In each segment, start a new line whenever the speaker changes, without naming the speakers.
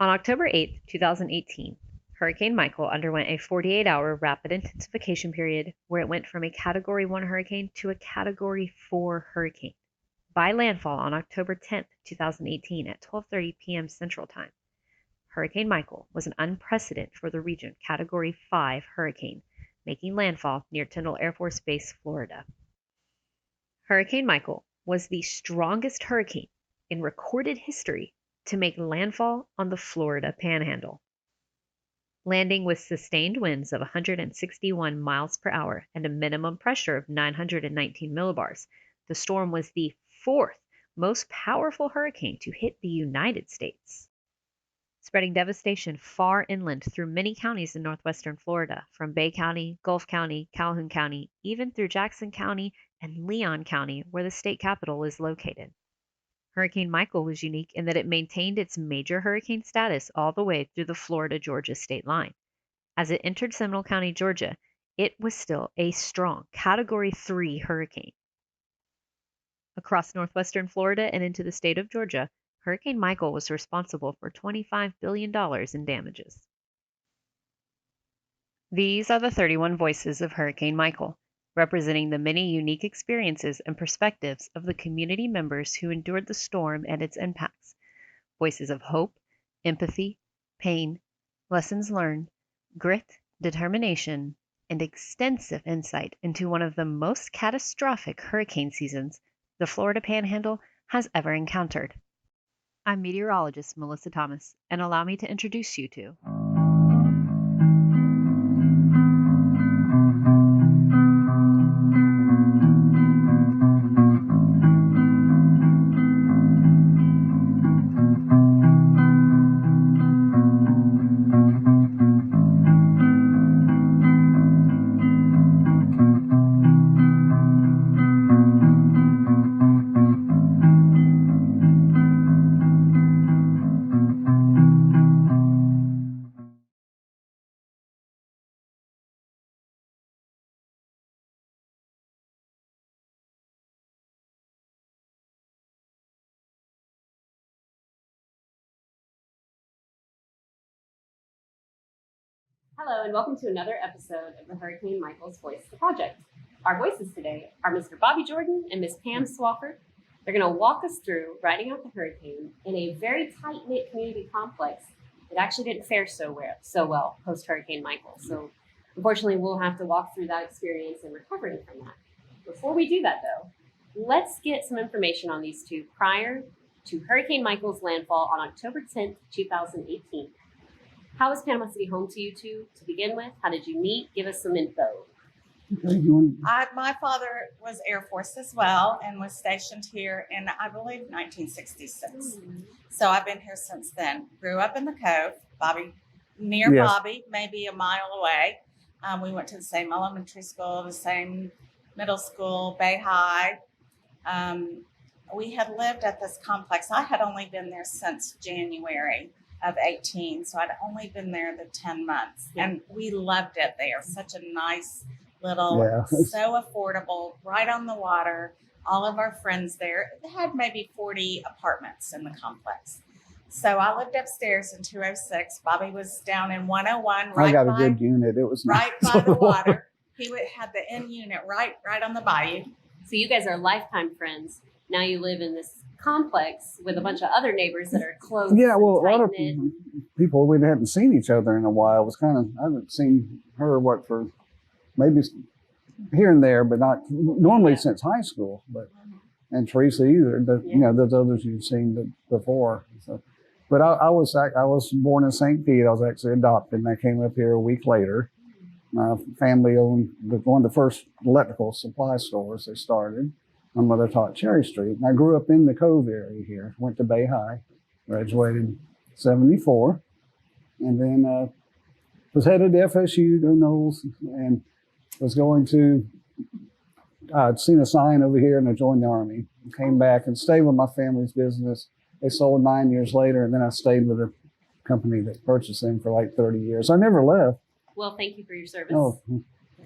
On October 8, 2018, Hurricane Michael underwent a 48-hour rapid intensification period where it went from a Category 1 hurricane to a Category 4 hurricane. By landfall on October 10, 2018 at 12:30 p.m. Central Time, Hurricane Michael was an unprecedented for the region Category 5 hurricane, making landfall near Tyndall Air Force Base, Florida. Hurricane Michael was the strongest hurricane in recorded history to make landfall on the Florida Panhandle. Landing with sustained winds of 161 miles per hour and a minimum pressure of 919 millibars, the storm was the fourth most powerful hurricane to hit the United States, spreading devastation far inland through many counties in northwestern Florida, from Bay County, Gulf County, Calhoun County, even through Jackson County and Leon County, where the state capital is located. Hurricane Michael was unique in that it maintained its major hurricane status all the way through the Florida-Georgia state line. As it entered Seminole County, Georgia, it was still a strong Category 3 hurricane. Across northwestern Florida and into the state of Georgia, Hurricane Michael was responsible for $25 billion in damages. These are the 31 voices of Hurricane Michael, representing the many unique experiences and perspectives of the community members who endured the storm and its impacts. Voices of hope, empathy, pain, lessons learned, grit, determination, and extensive insight into one of the most catastrophic hurricane seasons the Florida Panhandle has ever encountered. I'm meteorologist Melissa Thomas, and allow me to introduce you to
Hello, and welcome to another episode of the Hurricane Michael's Voice the Project. Our voices today are Mr. Bobby Jordan and Ms. Pam Swafford. They're going to walk us through riding out the hurricane in a very tight-knit community complex that actually didn't fare so well post-Hurricane Michael. So unfortunately, we'll have to walk through that experience and recovering from that. Before we do that, though, let's get some information on these two prior to Hurricane Michael's landfall on October 10th, 2018. How was Panama City home to you two to begin with? How did you meet? Give us some info.
My father was Air Force as well and was stationed here in, I believe, 1966. So I've been here since then. Grew up in the Cove, near
Yes.
Bobby, maybe a mile away. We went to the same elementary school, the same middle school, Bay High. We had lived at this complex. I had only been there since January of 18, so I'd only been there the 10 months, and we loved it there. Such a nice little, so affordable, right on the water. All of our friends there. It had maybe 40 apartments in the complex. So I lived upstairs in 206. Bobby was down in 101.
I got a good unit. It was
right
nice.
by the water. He had the in unit right on the bayou.
So you guys are lifetime friends. Now you live in this complex with a bunch of other neighbors that are close.
Yeah, well, a lot of
tight-knit.
people, we hadn't seen each other in a while. It was kind of, I haven't seen her, for maybe here and there, but not normally since high school. And Teresa either, those others you've seen before. So, but I was born in St. Pete. I was actually adopted, and I came up here a week later. My family owned one of the first electrical supply stores they started. My mother taught Cherry Street. And I grew up in the Cove area here. Went to Bay High, graduated in 74, and then was headed to FSU, go Knowles, and was going to, I'd seen a sign over here and I joined the Army. Came back and stayed with my family's business. They sold 9 years later, and then I stayed with a company that purchased them for like 30 years. I never left.
Well, thank you for your service.
Oh, thank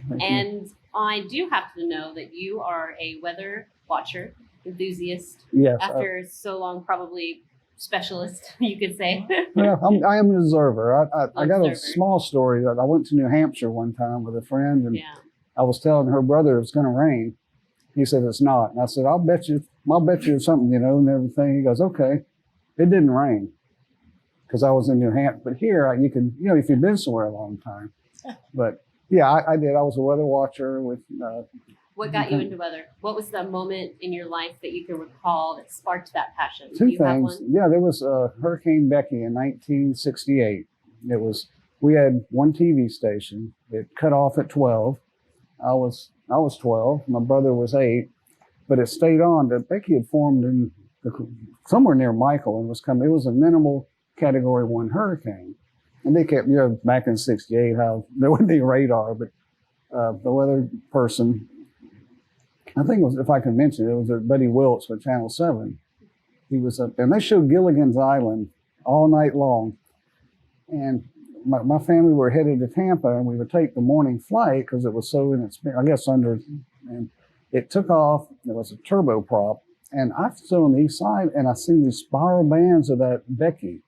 you.
And I do have to know that you are a weather watcher, enthusiast.
Yes.
After so long, probably specialist, you could say.
Yeah, I am an observer. I got a
Observer.
small story that I went to New Hampshire one time with a friend, and
Yeah.
I was telling her brother it was going to rain. He said it's not, and I said I'll bet you something, and everything. He goes, okay. It didn't rain because I was in New Hampshire, but here you can, if you've been somewhere a long time. But yeah, I did. I was a weather watcher with.
What got you into weather? What was the moment in your life that you can recall that sparked that passion?
Two
Do you have
things.
one?
Yeah, there was Hurricane Becky in 1968. We had one TV station. It cut off at 12. I was 12. My brother was 8, but it stayed on. Becky had formed in somewhere near Michael and was coming. It was a minimal Category 1 hurricane, and they kept back in '68 how there wouldn't be radar, but the weather person. I think it was, if I can mention it, was Buddy Wiltz with Channel 7. He was up there, and they showed Gilligan's Island all night long. And my family were headed to Tampa, and we would take the morning flight because it was so inexpensive, I guess, and it took off. There was a turboprop, and I stood on the east side, and I seen these spiral bands of that Becky.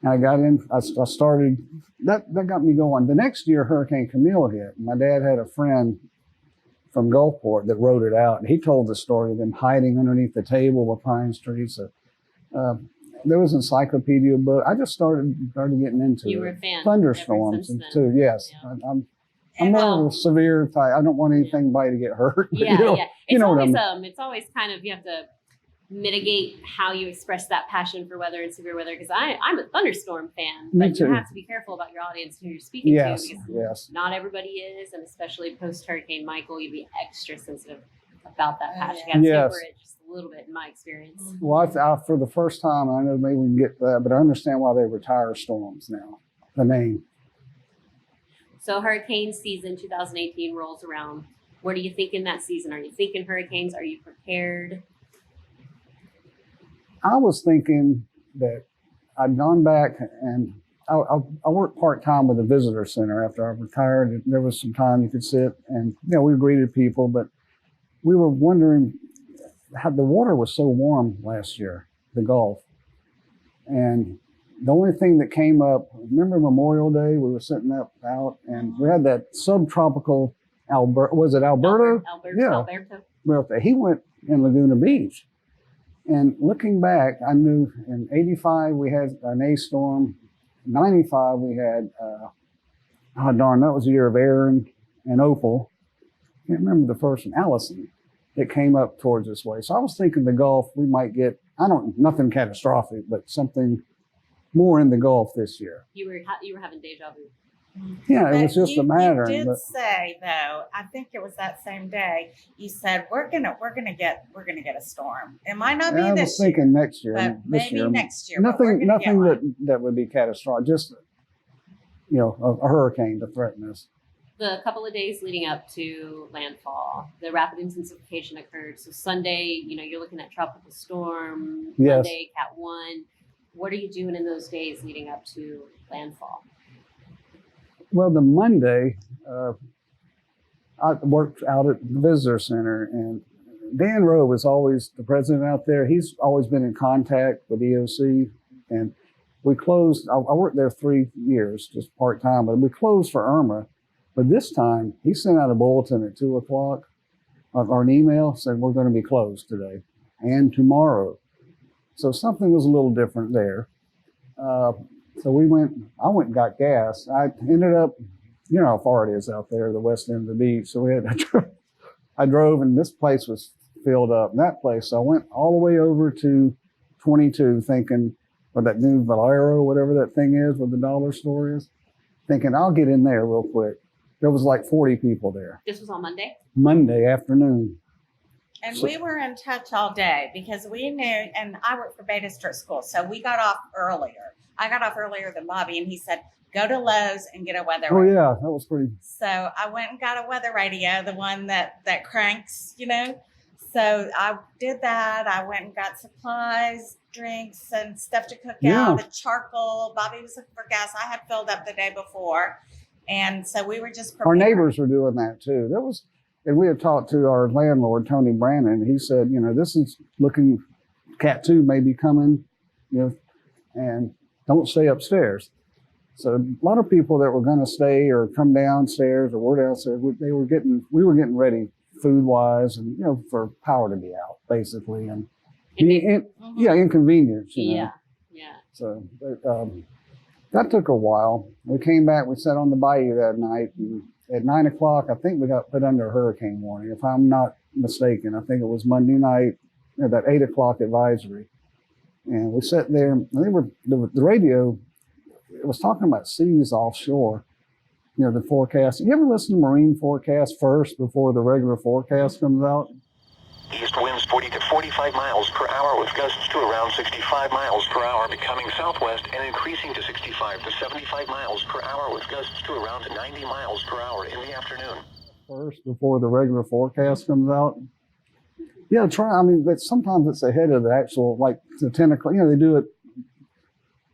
And I got in, I started, that got me going. The next year, Hurricane Camille hit. My dad had a friend from Gulfport that wrote it out. And he told the story of them hiding underneath the table with pine trees. There was an encyclopedia book. I just started getting into
You were a fan
thunderstorms
ever since
too. Yes,
Yeah.
I'm more of a severe type. I don't want anybody to get hurt. but,
Yeah, yeah.
you know what I mean.
It's always kind of, you have to mitigate how you express that passion for weather and severe weather, because I'm a thunderstorm fan,
Me
but
too.
you have to be careful about your audience who you're speaking
Yes,
to, because
yes.
not everybody is, and especially post Hurricane Michael, you'd be extra sensitive about that passion. You have to
Yes.
temper it just a little bit, in my experience.
Well, I, for the first time, I know maybe we can get to that, but I understand why they retire storms now. The name.
So hurricane season 2018 rolls around. What are you thinking that season? Are you thinking hurricanes? Are you prepared?
I was thinking that I'd gone back and I worked part-time with a visitor center after I retired. There was some time you could sit and, we greeted people, but we were wondering how the water was so warm last year, the Gulf. And the only thing that came up, remember Memorial Day, we were sitting out and we had that subtropical Alberta, was it Alberta?
Alberto.
He went in Laguna Beach. And looking back, I knew in 85 we had an A storm. 95 we had, that was the year of Aaron and Opal. I can't remember the first one, Allison, that came up towards this way. So I was thinking the Gulf, we might get, nothing catastrophic, but something more in the Gulf this year.
You were having deja vu.
Yeah, it was just a matter.
You did say though, I think it was that same day. You said we're gonna get a storm. It might not be
I
this
was thinking
year,
next year,
but
this
maybe
year.
next year. but we're
Nothing
gonna get one.
that would be catastrophic. Just a hurricane to threaten us.
The couple of days leading up to landfall, the rapid intensification occurred. So Sunday, you're looking at tropical storm.
Yes.
Monday, Cat 1. What are you doing in those days leading up to landfall?
Well, the Monday, I worked out at the visitor center, and Dan Rowe was always the president out there. He's always been in contact with EOC, and we closed. I worked there 3 years, just part time, but we closed for Irma. But this time, he sent out a bulletin at 2:00 or an email saying we're going to be closed today and tomorrow. So something was a little different there. So I went and got gas. I ended up, how far it is out there, the west end of the beach. So I drove, and this place was filled up, and that place. So I went all the way over to 22 thinking, or that new Valero, whatever that thing is where the dollar store is, thinking I'll get in there real quick. There was like 40 people there.
This was on Monday?
Monday afternoon.
And we were in touch all day because we knew, and I worked for Bay District School, so we got off earlier. I got off earlier than Bobby, and he said, go to Lowe's and get a weather
Oh,
radio.
yeah, that was pretty.
So I went and got a weather radio, the one that cranks, So I did that. I went and got supplies, drinks, and stuff to cook out, the charcoal. Bobby was looking for gas. I had filled up the day before. And so we were just prepared.
Our neighbors were doing that too. And we had talked to our landlord, Tony Brannon. He said, this is looking, Cat 2 may be coming you know, and don't stay upstairs. So a lot of people that were going to stay or come downstairs or were downstairs, we were getting ready food wise and, you know, for power to be out basically. And inconvenience, you know.
Yeah.
So that took a while. We came back, we sat on the bayou that night, and at 9 o'clock, I think we got put under a hurricane warning, if I'm not mistaken. I think it was Monday night, that 8 o'clock advisory. And we sat there, and the radio, it was talking about seas offshore, you know, the forecast. You ever listen to marine forecast first before the regular forecast comes out?
East winds 40 to 45 miles per hour with gusts to around 65 miles per hour, becoming southwest and increasing to 65 to 75 miles per hour with gusts to around 90 miles per hour in the afternoon.
First, before the regular forecast comes out. Yeah, sometimes it's ahead of the actual, like the 10 o'clock, you know, they do it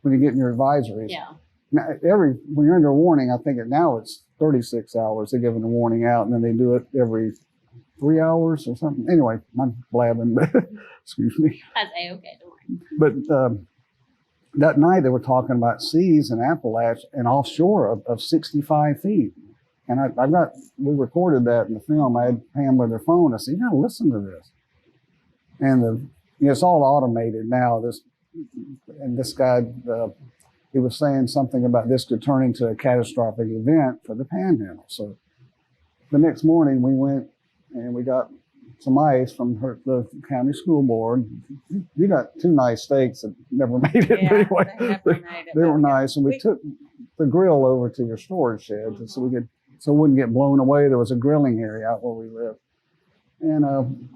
when you get in your advisories.
Yeah.
Now, when you're under warning, I think now it's 36 hours. They're giving a warning out, and then they do it every 3 hours or something. Anyway, I'm blabbing, but excuse me.
That's A-okay, don't worry.
But that night they were talking about seas in Appalachia and offshore of 65 feet. And we recorded that in the film. I had Pam with her phone. I said, you gotta listen to this. And it's all automated now. This guy, he was saying something about this could turn into a catastrophic event for the Panhandle. So the next morning we went and we got some ice from the county school board. You got 2 nice steaks that never made it.
Yeah,
Anyway, they were nice. And we took the grill over to your storage shed so it wouldn't get blown away. There was a grilling area out where we lived. And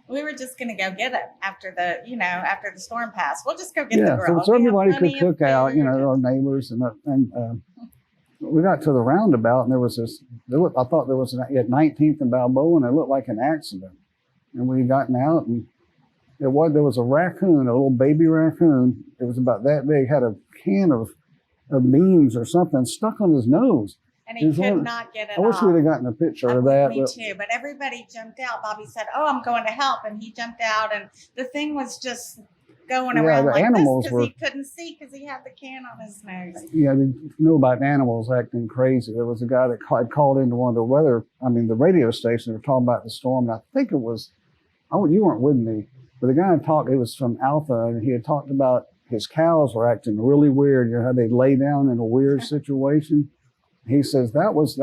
we were just going to go get it after the storm passed. We'll just go get the grill.
So everybody could cook out, you know, our neighbors. And we got to the roundabout, and there was this, I thought there was at 19th and Balboa, and it looked like an accident. And we gotten out, and there was a raccoon, a little baby raccoon. It was about that big, had a can of beans or something stuck on his nose.
And he could not get it off.
I wish we'd have gotten a picture of that.
Me too, but everybody jumped out. Bobby said, "Oh, I'm going to help," and he jumped out, and the thing was just going around like this because he couldn't see because he had the can on his nose.
Yeah, they know about animals acting crazy. There was a guy that had called into one of the radio station. They were talking about the storm, and I think it was, you weren't with me, but the guy it was from Alpha, and he had talked about his cows were acting really weird. You know how they lay down in a weird situation. He says that was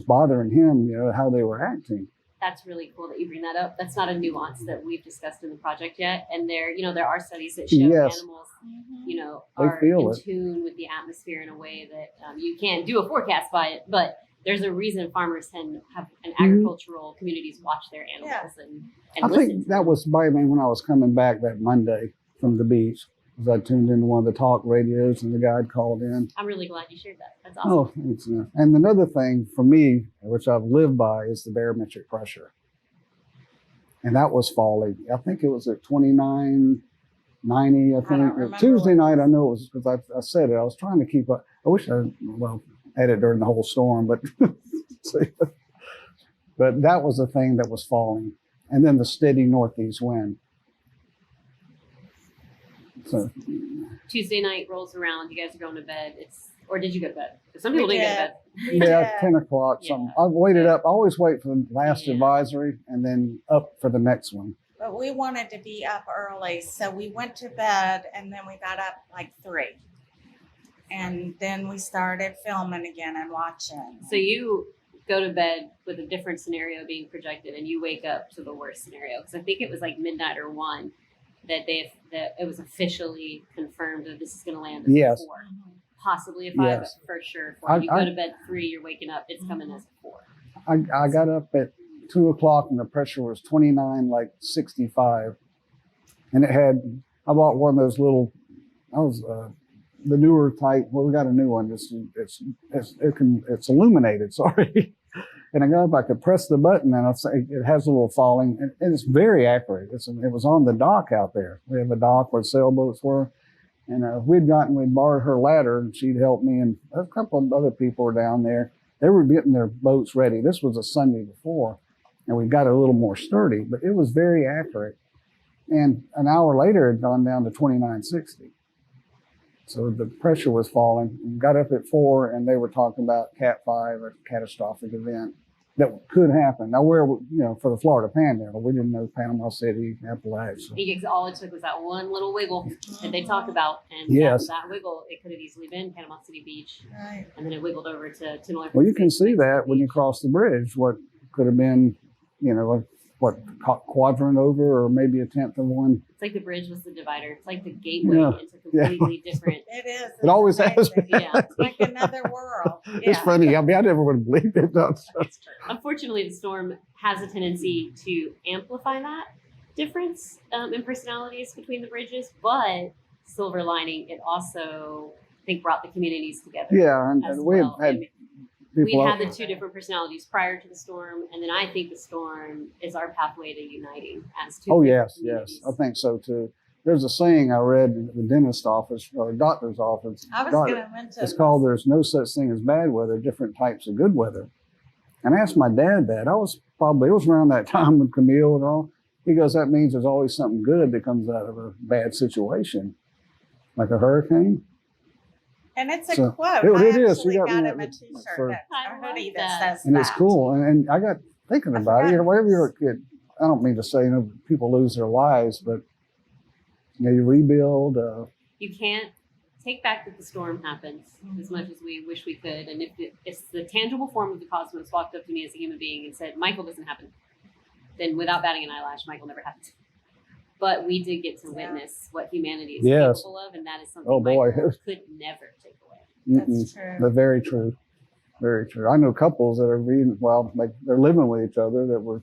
bothering him, you know, how they were acting.
That's really cool that you bring that up. That's not a nuance that we've discussed in the project yet. And there are studies that show animals, you know, are in tune with the atmosphere in a way that you can't do a forecast by it. But there's a reason farmers and agricultural communities watch their animals and
I
listen.
think that was by when I was coming back that Monday from the beach. I tuned into one of the talk radios and the guy had called in.
I'm really glad you shared that. That's awesome.
Oh, thanks. And another thing for me, which I've lived by, is the barometric pressure. And that was falling. I think it was at 2990, I think. Tuesday night, I know it was because I said it. I was trying to keep up. I wish I had it during the whole storm, but that was the thing that was falling. And then the steady northeast wind. So
Tuesday night rolls around. You guys are going to bed. Or did you go to bed? Some people didn't go to bed.
Yeah, 10 o'clock. Something. I waited up. I always wait for the last advisory and then up for the next one.
But we wanted to be up early, so we went to bed and then we got up like 3. And then we started filming again and watching.
So you go to bed with a different scenario being projected, and you wake up to the worst scenario because I think it was like midnight or 1. That it was officially confirmed that this is going to land as a 4, possibly a 5, but for sure 4. You go to bed 3, you're waking up, it's coming as a 4.
I got up at 2 o'clock and the pressure was 29, like 65, and I bought one of those little. The newer type. Well, we got a new one. It's illuminated. Sorry. And I got up, I could press the button and it has a little falling and it's very accurate. It was on the dock out there. We have a dock where sailboats were. And we'd borrowed her ladder and she'd helped me. And a couple of other people were down there. They were getting their boats ready. This was a Sunday before and we got a little more sturdy, but it was very accurate. And an hour later, it had gone down to 2960. So the pressure was falling. We got up at 4, and they were talking about Cat 5, a catastrophic event that could happen. Now, for the Florida Panhandle, we didn't know Panama City, Appalachia.
Because all it took was that one little wiggle that they talk about, and
Yes.
that wiggle, it could have easily been Panama City Beach,
Right.
and then it wiggled over to North.
Well, you can see that when you cross the bridge, what could have been, quadrant over, or maybe a tenth of one.
It's like the bridge was the divider. It's like the gateway
Yeah.
into completely different.
It is.
It always has
amazing.
Yeah.
It's like another world.
It's funny. I mean, I never would have believed it.
Unfortunately, the storm has a tendency to amplify that difference in personalities between the bridges, but silver lining, it also, I think, brought the communities together.
Yeah, and
as
we
well.
had
we
people.
had the two different personalities prior to the storm, and then I think the storm is our pathway to uniting as two.
Oh
different
yes,
communities.
yes, I think so too. There's a saying I read in the dentist office or doctor's office.
I was going to mention.
It's called "There's no such thing as bad weather, different types of good weather." And I asked my dad that. It was around that time with Camille and all. He goes, "That means there's always something good that comes out of a bad situation, like a hurricane."
And it's a
So,
quote.
it
I
is.
actually
You got
got
me
him a
that
T-shirt,
for-
a
I
hoodie
like
that
that.
says
And
that.
it's cool. And I got thinking
I
about it.
forgot
Whenever you're a
this.
kid, I don't mean to say people lose their lives, but you rebuild.
You can't take back that the storm happens as much as we wish we could. And if the tangible form of the cosmos walked up to me as a human being and said, "Michael doesn't happen," then without batting an eyelash, Michael never happened. But we did get to witness what humanity is
Yes.
capable of, and that is something
Oh, boy.
Michael could never take away.
That's true.
But very true. Very true. I know couples that are they're living with each other that were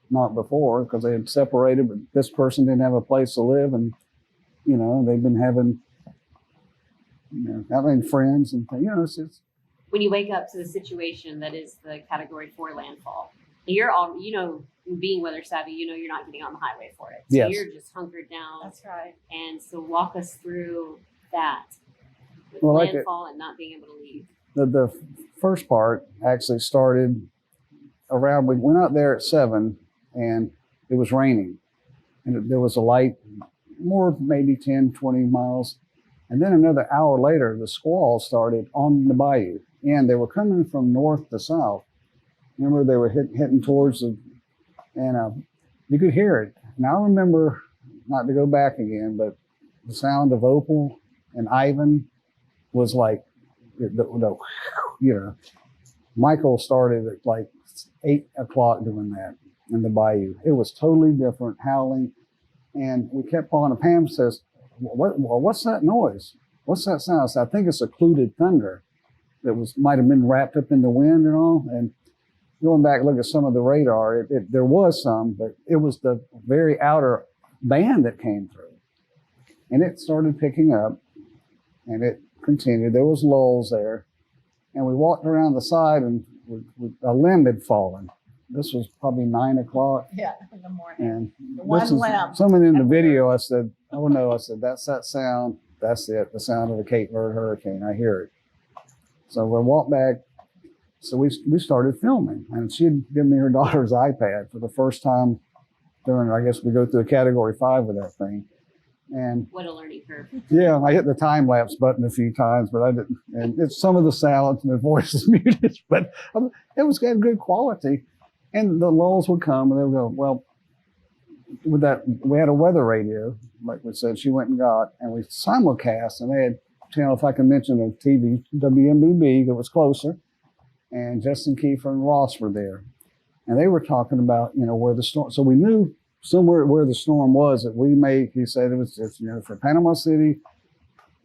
not before because they had separated, but this person didn't have a place to live, and they've been having friends and it's
When you wake up to the situation that is the Category 4 landfall, you're all, being weather savvy, you're not getting on the highway for it. So
Yes.
you're just hunkered down.
That's right.
And so walk us through that with
Well, like
landfall and not being able to leave.
the first part actually started around. We went out there at 7, and it was raining, and there was a light, more maybe 10, 20 miles. And then another hour later, the squall started on the bayou, and they were coming from north to south. Remember, they were hitting towards and you could hear it. And I remember, not to go back again, but the sound of Opal and Ivan was like, Michael started at like 8 o'clock doing that in the bayou. It was totally different, howling. And we kept on, and Pam says, what's that noise? What's that sound? I said, I think it's occluded thunder that might have been wrapped up in the wind and all. And going back and look at some of the radar, there was some, but it was the very outer band that came through. And it started picking up, and it continued. There was lulls there. And we walked around the side, and a limb had fallen. This was probably 9 o'clock.
Yeah, in the morning.
And
One limb.
someone in the video, I said, "Oh no," I said, "That's that sound. That's it, the sound of a Cape Verde hurricane. I hear it." So we walked back. So we started filming, and she'd given me her daughter's iPad for the first time during, I guess we go through a Category 5 with that thing. And
What a learning curve.
yeah, I hit the time lapse button a few times, but I didn't. And it's some of the silence and the voice is muted, but it was got good quality. And the lulls would come, and they would go, well, with that, we had a weather radio, like we said, she went and got, and we simulcast, and they had channel, if I can mention a TV, WMBB, that was closer, and Justin Kiefer and Ross were there. And they were talking about, where the storm, so we knew somewhere where the storm was that he said it was just, for Panama City,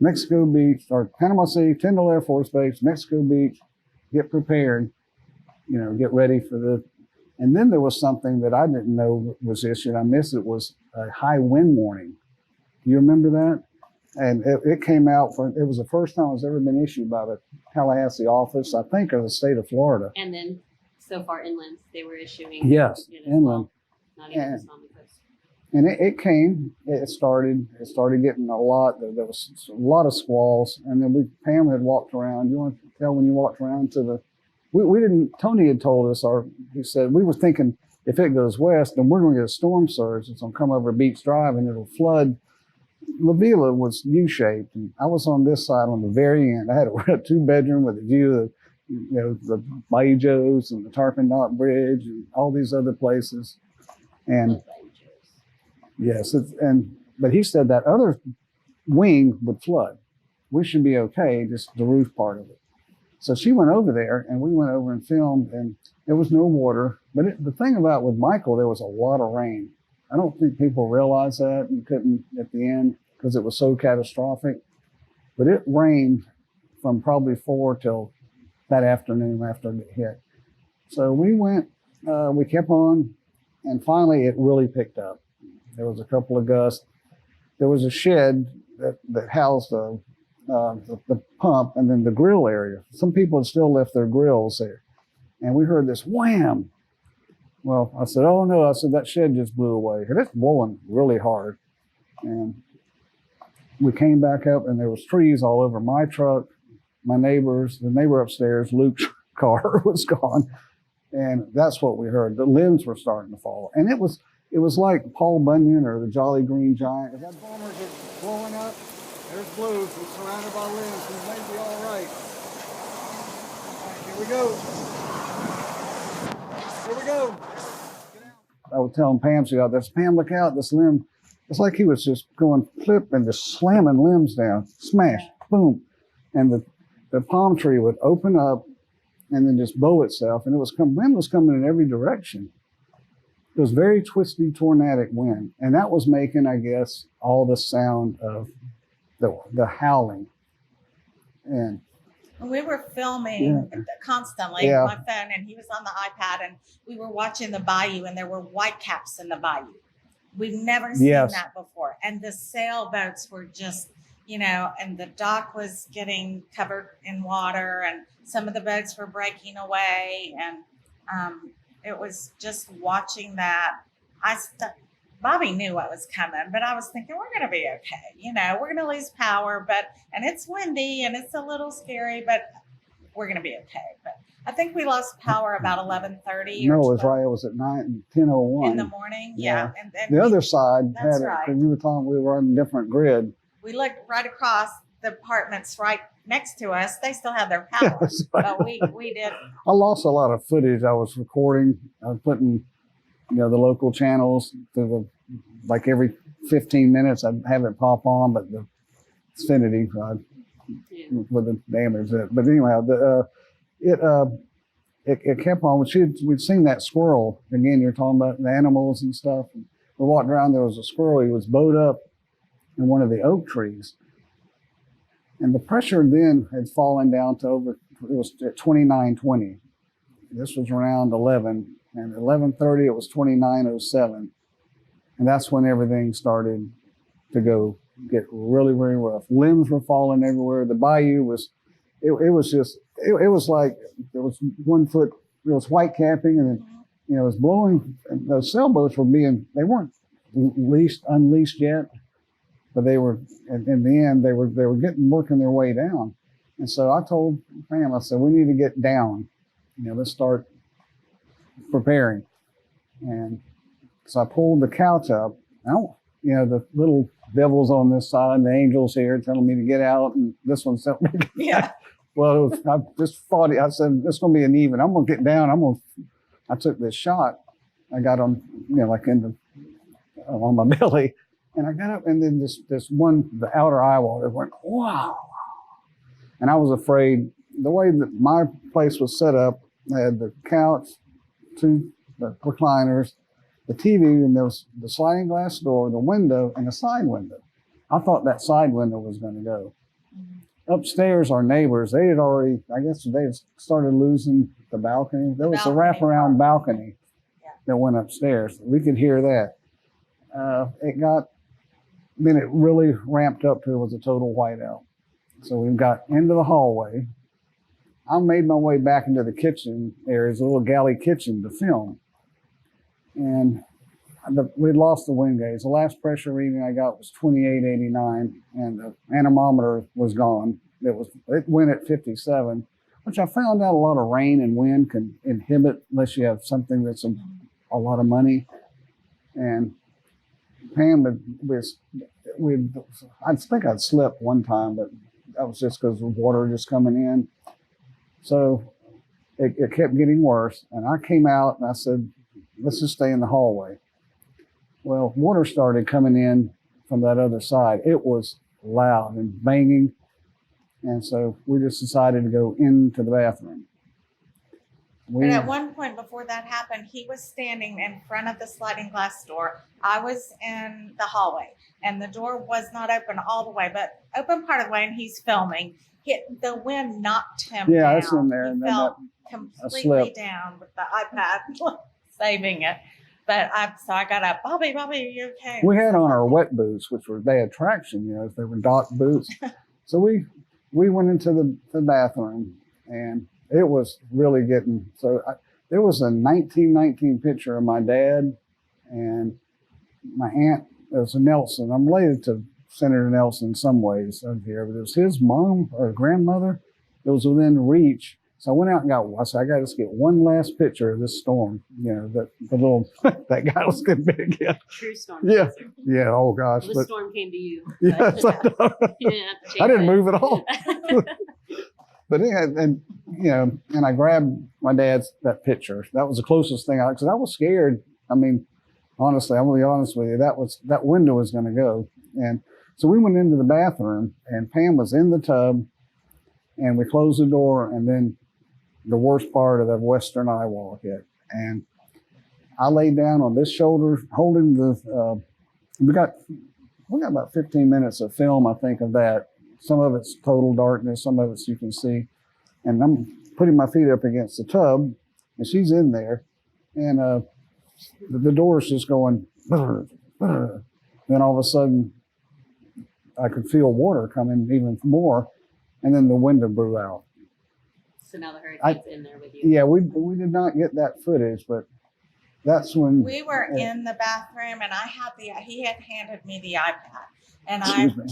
Mexico Beach, or Panama City, Tyndall Air Force Base, Mexico Beach, get prepared, get ready for the. And then there was something that I didn't know was issued. I missed it, was a high wind warning. Do you remember that? And it came out it was the first time it's ever been issued by the Tallahassee office, I think, of the state of Florida.
And then so far inland, they were issuing.
Yes,
as
inland.
well, not even
And-
just on the coast.
And it came, it started getting a lot. There was a lot of squalls. And then Pam had walked around. You want to tell when you walked around to we didn't, Tony had told us, he said, we were thinking if it goes west, then we're going to get a storm surge. It's going to come over Beach Drive and it'll flood La Villa was U-shaped, and I was on this side on the very end. I had a 2-bedroom with a view of, the Bayou Joe's and the Tarpon Knot Bridge and all these other places. And yes, but he said that other wing would flood. We should be okay, just the roof part of it. So she went over there, and we went over and filmed, and there was no water. But the thing about with Michael, there was a lot of rain. I don't think people realize that and couldn't at the end because it was so catastrophic. But it rained from probably 4 till that afternoon after it hit. So we went, we kept on, and finally it really picked up. There was a couple of gusts. There was a shed that housed the pump and then the grill area. Some people had still left their grills there. And we heard this wham. Well, I said, oh no, I said, that shed just blew away. And it's blowing really hard. And we came back up and there was trees all over my truck, my neighbors, the neighbor upstairs, Luke's car was gone. And that's what we heard. The limbs were starting to fall. And it was like Paul Bunyan or the Jolly Green Giant. If that bombers are blowing up, there's Blue. He's surrounded by limbs. He may be all right. Here we go. Here we go. I was telling Pam, Pam, look out, this limb. It's like he was just going flip and just slamming limbs down. Smash, boom. And the palm tree would open up and then just bow itself. And wind was coming in every direction. It was very twisty, tornadic wind. And that was making, I guess, all the sound of the howling. And
we were filming constantly on my phone, and he was on the iPad, and we were watching the bayou, and there were whitecaps in the bayou. We've never seen that before. And the sailboats were just, and the dock was getting covered in water, and some of the boats were breaking away. And it was just watching that. Bobby knew what was coming, but I was thinking, we're going to be okay. We're going to lose power, and it's windy and it's a little scary, but we're going to be okay. But I think we lost power about 11:30.
No, it was right. It was at 10:01
in the morning. Yeah. And
the other side
that's
had it.
Right.
You were talking, we were on a different grid.
We looked right across the apartments right next to us. They still had their power, but we did.
I lost a lot of footage. I was recording. I was putting, the local channels to like every 15 minutes I'd have it pop on, but the Xfinity with the damage. But anyhow, it kept on. We'd seen that squirrel again. You're talking about the animals and stuff. We walked around. There was a squirrel. He was bowed up in one of the oak trees, and the pressure then had fallen down to it was at 2920. This was around 11. And at 11:30, it was 2907. And that's when everything started to get really, really rough. Limbs were falling everywhere. The bayou was like there was 1 foot, it was white capping, and it was blowing. And those sailboats they weren't unleashed yet, but they were, in the end, they were working their way down. And so I told Pam, I said, we need to get down. Let's start preparing. And so I pulled the couch up. The little devils on this side and the angels here telling me to get out, and this one's telling me to get out. Well, I just thought, I said, it's going to be an even. I'm going to get down. I took this shot. I got on, like on my belly, and I got up, and then the outer eye wall, it went, wow. And I was afraid. The way that my place was set up, I had the couch, 2 recliners, the TV, and there was the sliding glass door, the window, and a side window. I thought that side window was going to go. Upstairs, our neighbors, they had started losing the balcony. There was a wraparound balcony that went upstairs. We could hear that. Then it really ramped up to it was a total whiteout. So we got into the hallway. I made my way back into the kitchen area, a little galley kitchen to film. And we'd lost the wind gauge. The last pressure reading I got was 2889, and the anemometer was gone. It went at 57, which I found out a lot of rain and wind can inhibit unless you have something that's a lot of money. And Pam I think I'd slipped one time, but that was just because the water just coming in. So it kept getting worse. And I came out and I said, let's just stay in the hallway. Well, water started coming in from that other side. It was loud and banging. And so we just decided to go into the bathroom.
But at one point before that happened, he was standing in front of the sliding glass door. I was in the hallway, and the door was not open all the way, but open part of the way, and he's filming. The wind knocked him down.
Yeah, it's in there.
He
And then
fell completely down with the iPad, saving it. But so I got up. Bobby, are you okay?
We had on our wet boots, which they had traction, they were dock boots. So we went into the bathroom, and it was really getting, there was a 1919 picture of my dad and my aunt. It was a Nelson. I'm related to Senator Nelson in some ways over here, but it was his mom or grandmother that was within reach. So I went out and I said, I got to get one last picture of this storm. The little, that guy was getting big again.
True storm.
Yeah. Yeah. Oh gosh.
Well, the storm came to you.
Yes. I didn't move at all. But and I grabbed my dad's that picture. That was the closest thing because I was scared. I mean, honestly, I'm gonna be honest with you. That window was going to go, and so we went into the bathroom, and Pam was in the tub, and we closed the door, and then the worst part of the western eye wall hit, and I laid down on this shoulder, holding the. We got about 15 minutes of film, I think, of that. Some of it's total darkness, some of it's you can see. And I'm putting my feet up against the tub, and she's in there, and the door's just going, brr, brr. Then all of a sudden, I could feel water coming even more, and then the window blew out.
So now the hurricane's in there with you.
Yeah, we did not get that footage, but that's when
we were in the bathroom, and he had handed me the iPad. And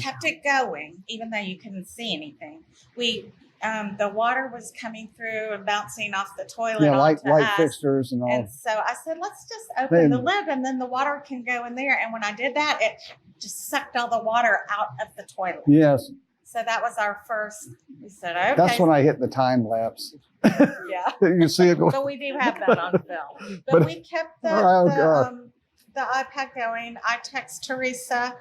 kept it going, even though you couldn't see anything. The water was coming through and bouncing off the toilet.
Yeah, light
us.
Fixtures and all.
And so I said, let's just open the lid, and then the water can go in there. And when I did that, it just sucked all the water out of the toilet.
Yes.
So that was our first. We said, okay.
That's when I hit the time lapse.
Yeah.
You can see it going.
But we do have that on film. But we kept the iPad going. I text Teresa.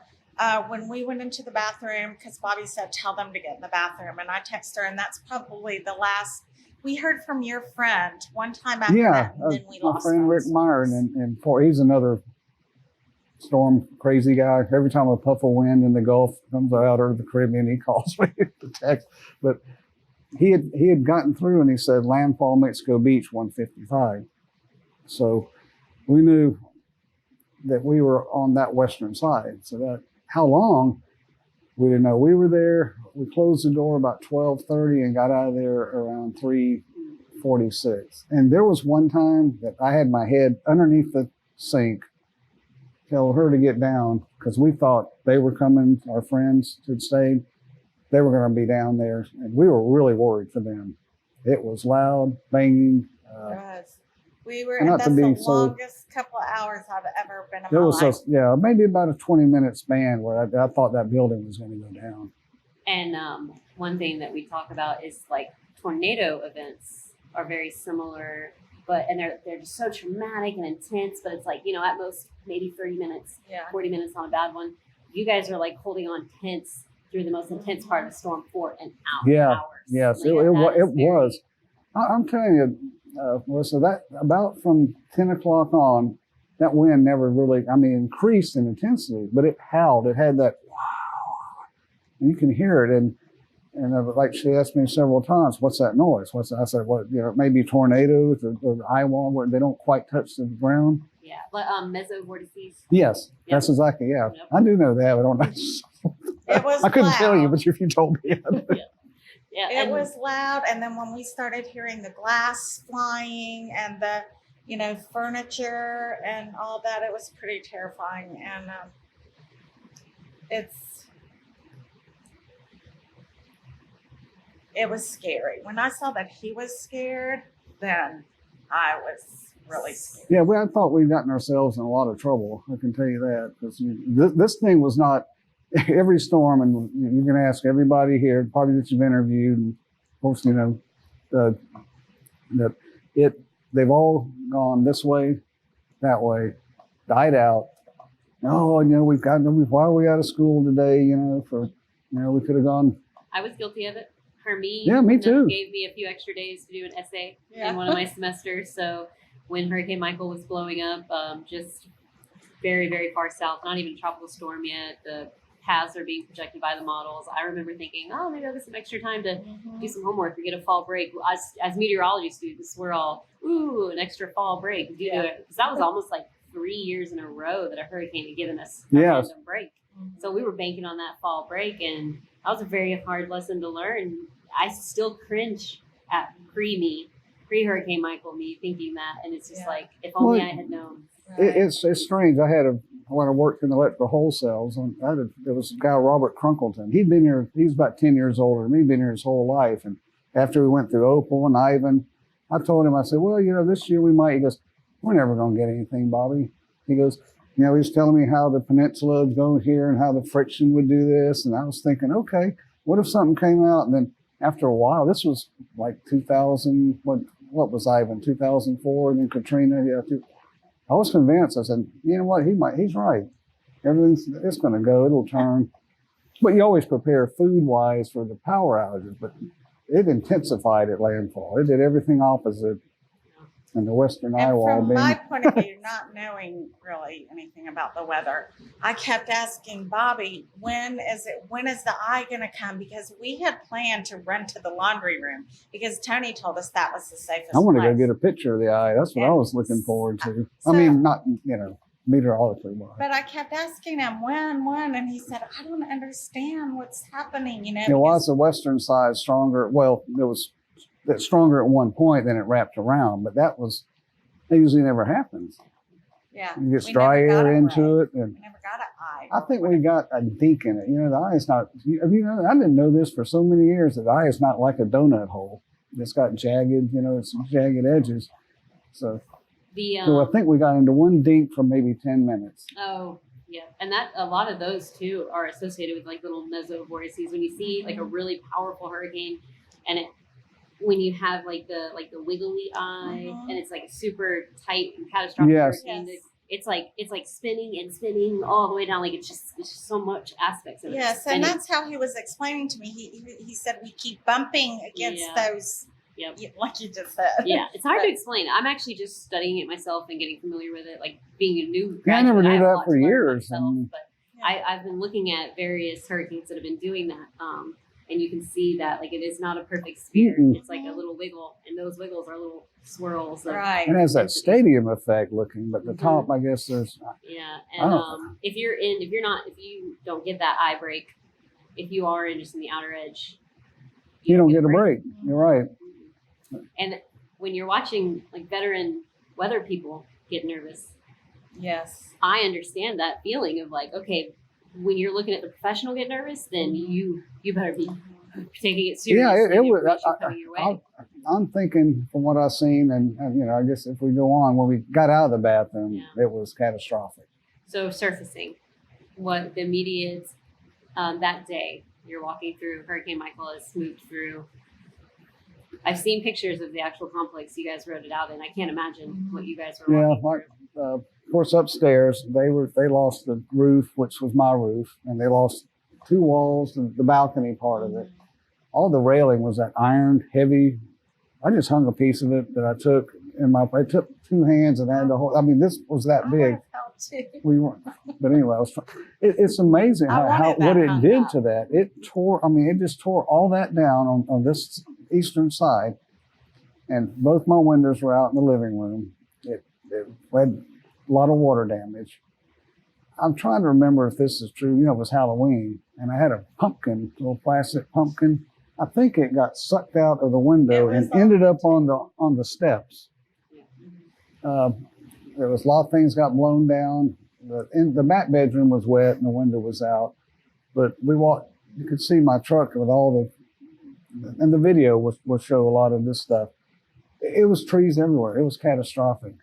When we went into the bathroom, because Bobby said, tell them to get in the bathroom. And I texted her, and that's probably the last. We heard from your friend one time after that, and then we lost
my friend Rick Meyer, and he's another storm crazy guy. Every time a puff of wind in the Gulf comes out or the Caribbean, he calls me to text. But he had gotten through, and he said, landfall Mexico Beach 155. So we knew that we were on that western side. So that. How long? We didn't know. We were there. We closed the door about 12:30 and got out of there around 3:46. And there was one time that I had my head underneath the sink, tell her to get down because we thought they were coming. Our friends had stayed. They were going to be down there, and we were really worried for them. It was loud, banging.
We were, and that's the longest couple of hours I've ever been in my life.
Maybe about a 20-minute span where I thought that building was going to go down.
And one thing that we talk about is like tornado events are very similar, and they're just so traumatic and intense. But it's like at most maybe 30 minutes, 40 minutes on a bad one. You guys are like holding on tense through the most intense part of the storm for an hour.
Yeah,
hours.
yes, it was. I'm telling you. So that about from 10 o'clock on, that wind never really, increased in intensity, but it howled. It had that wow, and you can hear it. And like she asked me several times, "What's that noise?" I said, "Well, maybe tornadoes or the eye wall where they don't quite touch the ground."
Yeah, but mesovortices.
Yes, that's exactly. Yeah, yep. I do know that. I don't know.
It was.
I couldn't
loud.
tell you, but if you told me.
Yeah,
it was loud, and then when we started hearing the glass flying and the, furniture and all that, it was pretty terrifying. And it was scary. When I saw that he was scared, then I was really scared.
Yeah, I thought we'd gotten ourselves in a lot of trouble. I can tell you that because this thing was not every storm, and you can ask everybody here, probably that you've interviewed, and of course, you know, that they've all gone this way, that way, died out. Oh, you know, why are we out of school today? You know, we could have gone.
I was guilty of it. Hermie,
Yeah, me too.
Gave me a few extra days to do an essay in one of my semesters. So when Hurricane Michael was blowing up, just very, very far south, not even a tropical storm yet. The paths are being projected by the models. I remember thinking, oh, maybe I'll get some extra time to do some homework or get a fall break. As meteorology students, we're all, ooh, an extra fall break. Because that was almost like 3 years in a row that a hurricane had given us a random break. So we were banking on that fall break, and that was a very hard lesson to learn. I still cringe at pre-Hurricane Michael, me thinking that, and it's just like, if only I had known.
It's strange. When I worked in electrical wholesales, there was a guy, Robert Crunkleton. He'd been here, he was about 10 years older than me. He'd been here his whole life. And after we went through Opal and Ivan, I told him, I said, well, you know, this year we might. He goes, we're never going to get anything, Bobby. He goes, you know, he's telling me how the peninsula would go here and how the friction would do this. And I was thinking, okay, what if something came out? And then after a while, this was like 2000, what was Ivan, 2004, and then Katrina. Yeah, I was convinced. I said, you know what, he's right. It's going to go, it'll turn. But you always prepare food-wise for the power outages. But it intensified at landfall. It did everything opposite. And the western eye wall.
From my point of view, not knowing really anything about the weather, I kept asking Bobby, when is the eye going to come? Because we had planned to run to the laundry room because Tony told us that was the safest
I want to
place.
go get a picture of the eye. That's what I was looking forward to. I mean, not, you know, meteorologically wise.
But I kept asking him when, and he said, I don't understand what's happening, you know.
It was the western side stronger. Well, it was stronger at one point, then it wrapped around, but that usually never happens.
Yeah.
You get dry air into it. And
we never got an eye.
I think we got a dink in it. You know, the eye is not, you know, I didn't know this for so many years, that the eye is not like a donut hole. It's got jagged, you know, it's jagged edges. So I think we got into one dink for maybe 10 minutes.
Oh, yeah. And that a lot of those too are associated with like little mesovortices. When you see like a really powerful hurricane and when you have like the wiggly eye and it's like a super tight and catastrophic hurricane, it's like spinning and spinning all the way down. Like it's just so much aspects of it.
Yes, and that's how he was explaining to me. He said we keep bumping against those. Yep. Like you just said.
Yeah, it's hard to explain. I'm actually just studying it myself and getting familiar with it. Like being a new graduate,
I never knew that for years.
But I've been looking at various hurricanes that have been doing that. And you can see that like it is not a perfect sphere. It's like a little wiggle, and those wiggles are little swirls.
Right.
It has that stadium effect looking, but the top, I guess there's.
Yeah, and if you don't get that eye break, if you are just in the outer edge,
you don't get a break. You're right.
And when you're watching like veteran weather people get nervous,
yes,
I understand that feeling of like, okay, when you're looking at the professional get nervous, then you better be taking it seriously.
Yeah, it was. I'm thinking from what I've seen, and you know, I guess if we go on, when we got out of the bathroom, it was catastrophic.
So surfacing, what the immediate that day you're walking through, Hurricane Michael has moved through. I've seen pictures of the actual complex you guys wrote it out in. I can't imagine what you guys were walking through.
Of course, upstairs they lost the roof, which was my roof, and they lost 2 walls, the balcony part of it. All the railing was that iron, heavy. I just hung a piece of it that I took I took 2 hands and had the whole. I mean, this was that big. We weren't, but anyway, it's amazing what it did to that. It tore. I mean, it just tore all that down on this eastern side, and both my windows were out in the living room. It had a lot of water damage. I'm trying to remember if this is true. You know, it was Halloween, and I had a pumpkin, little plastic pumpkin. I think it got sucked out of the window and ended up on the steps. There was a lot of things got blown down. The back bedroom was wet and the window was out. But we walked. You could see my truck with all and the video will show a lot of this stuff. It was trees everywhere. It was catastrophic.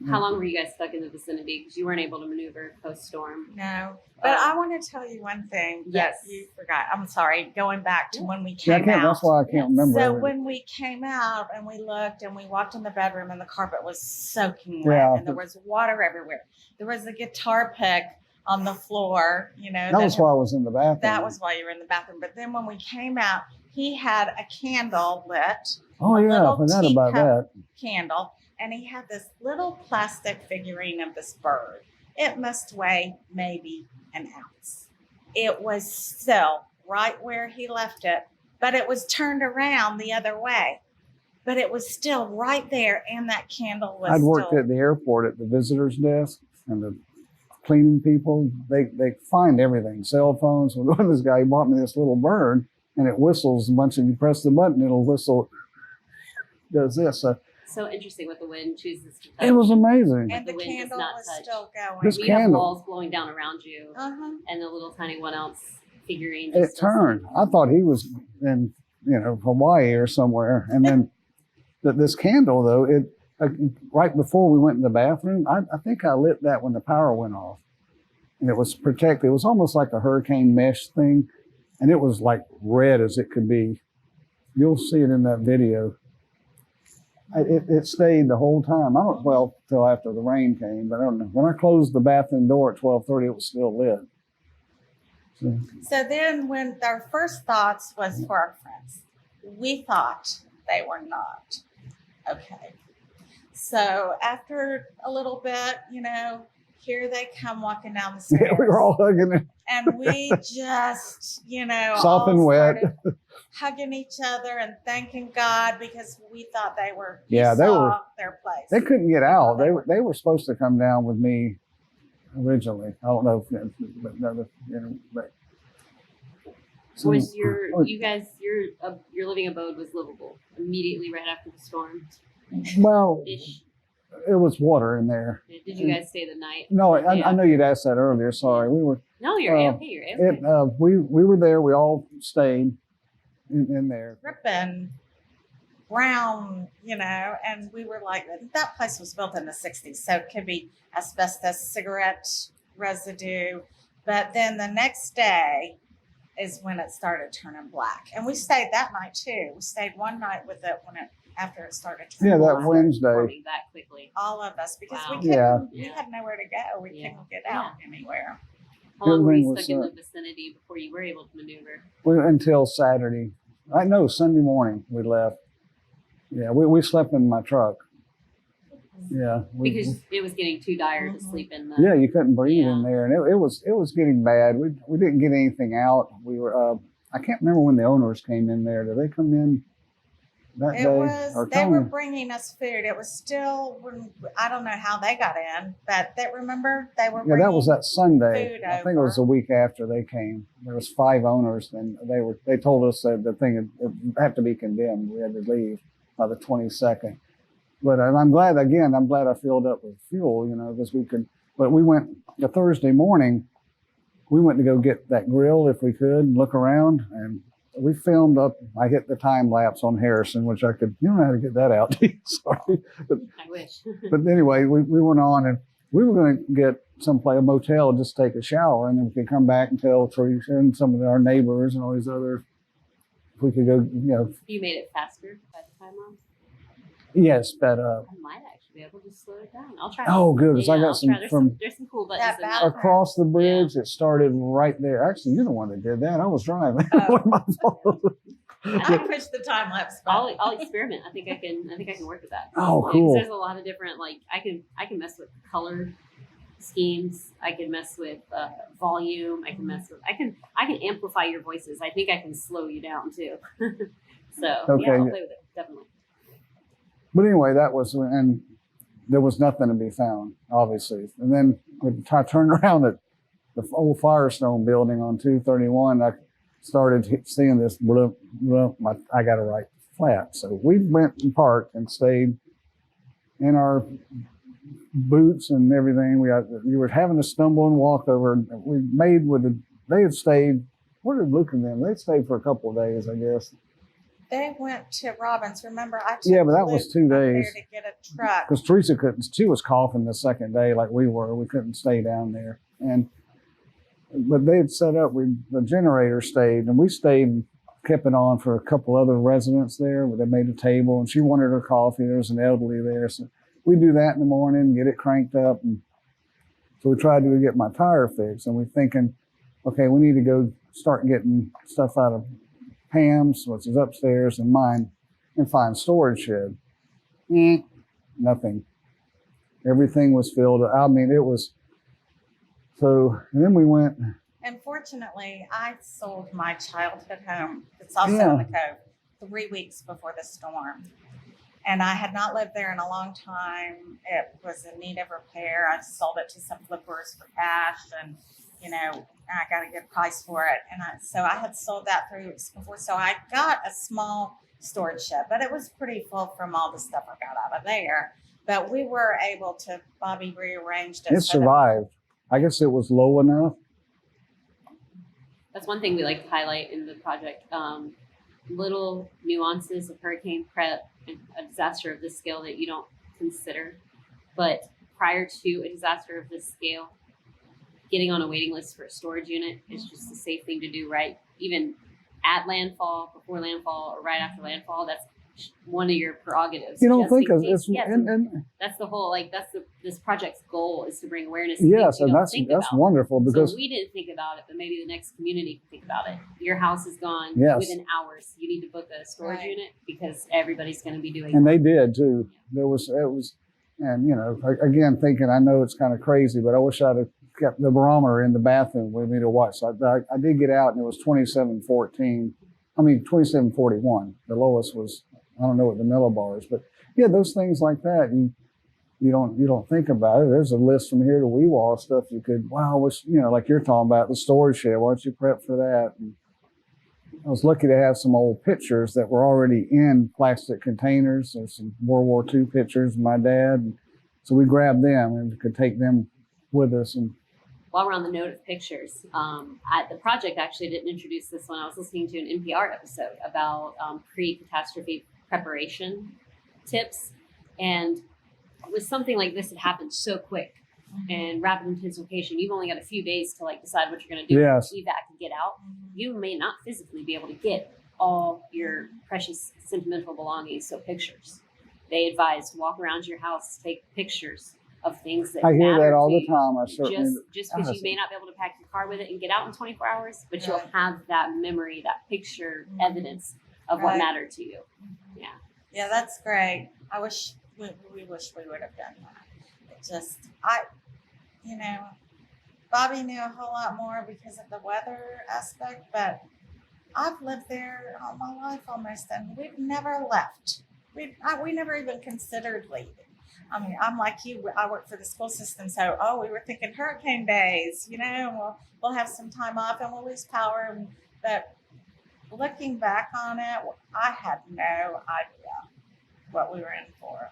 How long were you guys stuck in the vicinity? Because you weren't able to maneuver post-storm.
No, but I want to tell you one thing that you forgot. I'm sorry, going back to when we came out.
That's why I can't remember.
So when we came out and we looked and we walked in the bedroom and the carpet was soaking wet and there was water everywhere. There was a guitar pick on the floor, you know.
That was why I was in the bathroom.
That was why you were in the bathroom. But then when we came out, he had a candle lit.
Oh yeah, I forgot about that.
Candle. And he had this little plastic figurine of this bird. It must weigh maybe an ounce. It was still right where he left it, but it was turned around the other way. But it was still right there, and that candle was
I'd worked at the airport at the visitor's desk, and the cleaning people, they find everything, cell phones. One of this guy bought me this little bird, and it whistles a bunch, and you press the button, it'll whistle, does this.
So interesting what the wind chooses to touch.
It was amazing.
And the candle was still going.
This
you
candle.
have walls blowing down around you, and the little tiny 1 ounce figurine.
It turned. I thought he was in, Hawaii or somewhere. And then this candle, though, right before we went in the bathroom, I think I lit that when the power went off. And it was protected. It was almost like a hurricane mesh thing. And it was like red as it could be. You'll see it in that video. It stayed the whole time. Till after the rain came, but I don't know. When I closed the bathroom door at 12:30, it was still lit.
So then when our first thoughts was for our friends, we thought they were not okay. So after a little bit, here they come walking down the stairs.
Yeah, we were all hugging it.
And we just,
soft and wet,
hugging each other and thanking God because we thought they were.
They were
their place.
They couldn't get out. They were supposed to come down with me originally. I don't know but. So,
Was your living abode was livable immediately right after the storm?
Well,
Ish.
It was water in there.
Did you guys stay the night?
No, I know you'd asked that earlier. Sorry, we were.
No, you're okay. You're okay.
We were there. We all stayed in there.
Ripping brown, and we were like, that place was built in the 60s, so it could be asbestos, cigarette residue. But then the next day is when it started turning black, and we stayed that night too. We stayed one night with it after it started turning black.
That Wednesday.
That quickly.
All of us, because we had nowhere to go. We couldn't get out anywhere.
How long were you stuck in the vicinity before you were able to maneuver?
Until Saturday. Sunday morning we left. Yeah, we slept in my truck. Yeah.
Because it was getting too dire to sleep in the...
Yeah, you couldn't breathe in there. And it was getting bad. We didn't get anything out. We were, I can't remember when the owners came in there. Did they come in that day?
They were bringing us food. It was still, I don't know how they got in, but remember they were bringing
that was that Sunday.
Food
I think it was a week after they came. There was 5 owners, and they told us that the thing would have to be condemned. We had to leave by the 22nd. But I'm glad I filled up with fuel, because we could. But we went the Thursday morning. We went to go get that grill if we could, look around, and we filmed up. I hit the time lapse on Harrison, which I could. You don't know how to get that out. Sorry, but
I wish.
But anyway, we went on, and we were going to get a motel, just take a shower, and then we could come back and tell Teresa and some of our neighbors and all these others if we could go.
You made it faster by the time lapse?
Yes, but
I might actually be able to slow it down. I'll try.
Oh, good, because I got some from
there's some cool buttons
across the bridge. It started right there. Actually, you're the one that did that. I was driving. My fault.
I pushed the time lapse button.
I'll experiment. I think I can work with that.
Oh, cool.
There's a lot of different I can mess with color schemes. I can mess with volume. I can amplify your voices. I think I can slow you down too. So I'll play with it definitely.
But anyway, that was, and there was nothing to be found, obviously. And then when I turned around at the old Firestone building on 231, I started seeing this, I got to write flat. So we went and parked and stayed in our boots and everything. We were having to stumble and walk over. They had stayed, where did Luke and them? They stayed for a couple of days, I guess.
They went to Robbins. Remember, I took
Yeah, but that
Luke
was 2
up there
days.
to get a truck.
Because Teresa couldn't, she was coughing the second day like we were. We couldn't stay down there. But they had set up, the generator stayed, and we stayed and kept it on for a couple other residents there where they made a table, and she wanted her coffee. There was an elderly there. So we do that in the morning, get it cranked up. And so we tried to get my tire fixed, and we're thinking, okay, we need to go start getting stuff out of Pam's, which is upstairs, and mine, and find storage shed. Nothing. Everything was filled. I mean, it was, so, and then we went.
And fortunately, I sold my childhood home. It's also in the Cove 3 weeks before the storm. And I had not lived there in a long time. It was in need of repair. I sold it to some flippers for cash, and, you know, I got a good price for it. And so I had sold that 3 weeks before. So I got a small storage shed, but it was pretty full from all the stuff I got out of there. But we were able to, Bobby rearranged it.
It survived. I guess it was low enough.
That's one thing we like to highlight in the project. Little nuances of hurricane prep and a disaster of this scale that you don't consider. But prior to a disaster of this scale, getting on a waiting list for a storage unit is just a safe thing to do, right? Even at landfall, before landfall, or right after landfall, that's one of your prerogatives.
You don't think of
it's,
it's, and
that's the whole, like, that's this project's goal, is to bring awareness to
yes,
things you
and
don't
that's
think about.
wonderful, because
So we didn't think about it, but maybe the next community can think about it. Your house is gone
Yes.
within hours. You need to book a storage unit because everybody's going to be doing
and
it.
they did too. It was, and you know, again, thinking, I know it's kind of crazy, but I wish I'd have kept the barometer in the bathroom with me to watch. So I did get out, and it was 27:14. I mean, 27:41. The lowest was, I don't know what the millibars, but yeah, those things like that, you don't think about it. There's a list from here to Weewall stuff you could, wow, wish, you know, like you're talking about the storage shed. Why don't you prep for that? And I was lucky to have some old pictures that were already in plastic containers. There's some World War II pictures of my dad. And so we grabbed them and could take them with us. And
While we're on the note of pictures, the project actually didn't introduce this one. I was listening to an NPR episode about pre-catastrophe preparation tips. And with something like this, it happens so quick. And rapid intensification, you've only got a few days to like decide what you're going to do,
Yes.
evac and get out. You may not physically be able to get all your precious sentimental belongings, so pictures. They advise walk around your house, take pictures of things that
I hear
matter
that all
to
the
you.
time. I certainly
Just because you may not be able to pack your car with it and get out in 24 hours, but you'll have that memory, that picture evidence of what mattered to you. Yeah.
Yeah, that's great. I wish we wish we would have done that. It just, you know, Bobby knew a whole lot more because of the weather aspect, but I've lived there all my life almost, and we've never left. We never even considered leaving. I mean, I'm like you. I work for the school system, so we were thinking hurricane days. You know, we'll have some time off and we'll lose power. But looking back on it, I had no idea what we were in for.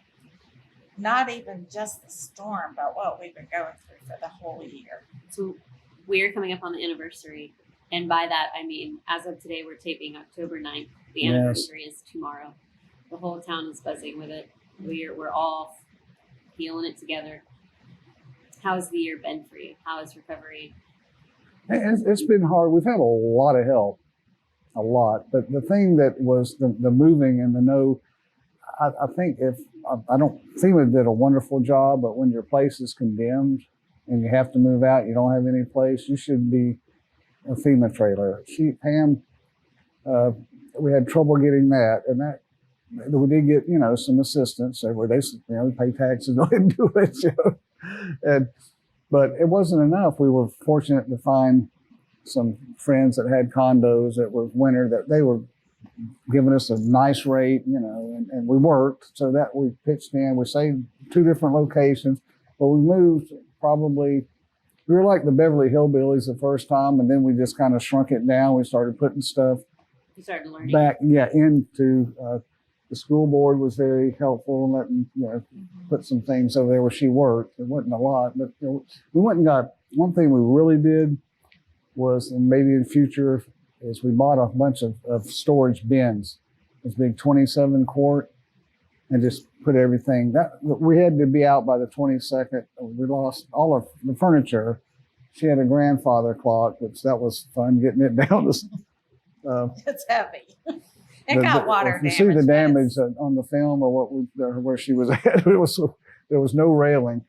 Not even just the storm, but what we've been going through for the whole year.
So we're coming up on the anniversary. And by that, I mean, as of today, we're taping October 9th. The anniversary is tomorrow. The whole town is buzzing with it. We're all feeling it together. How has the year been for you? How is recovery?
It's been hard. We've had a lot of help, a lot. But the thing that was the moving and the no, I think I don't, FEMA did a wonderful job, but when your place is condemned and you have to move out, you don't have any place, you should be a FEMA trailer. Pam, we had trouble getting that, and that we did get, you know, some assistance where they, you know, pay taxes, go ahead and do it, you know. But it wasn't enough. We were fortunate to find some friends that had condos that were winter, that they were giving us a nice rate, you know, and we worked, so that we pitched in. We saved 2 different locations, but we moved we were like the Beverly Hillbillies the first time, and then we just kind of shrunk it down. We started putting stuff
You started learning.
back, into the school board was very helpful in letting, you know, put some things over there where she worked. It wasn't a lot, but you know, we went and got, one thing we really did was, and maybe in the future, is we bought a bunch of storage bins. this big 27 quart, and just put everything. That we had to be out by the 22nd. We lost all of the furniture. She had a grandfather clock, which that was fun getting it down to.
It's heavy. It got water
you
damage.
see the damage on the film or where she was at. There was no railing,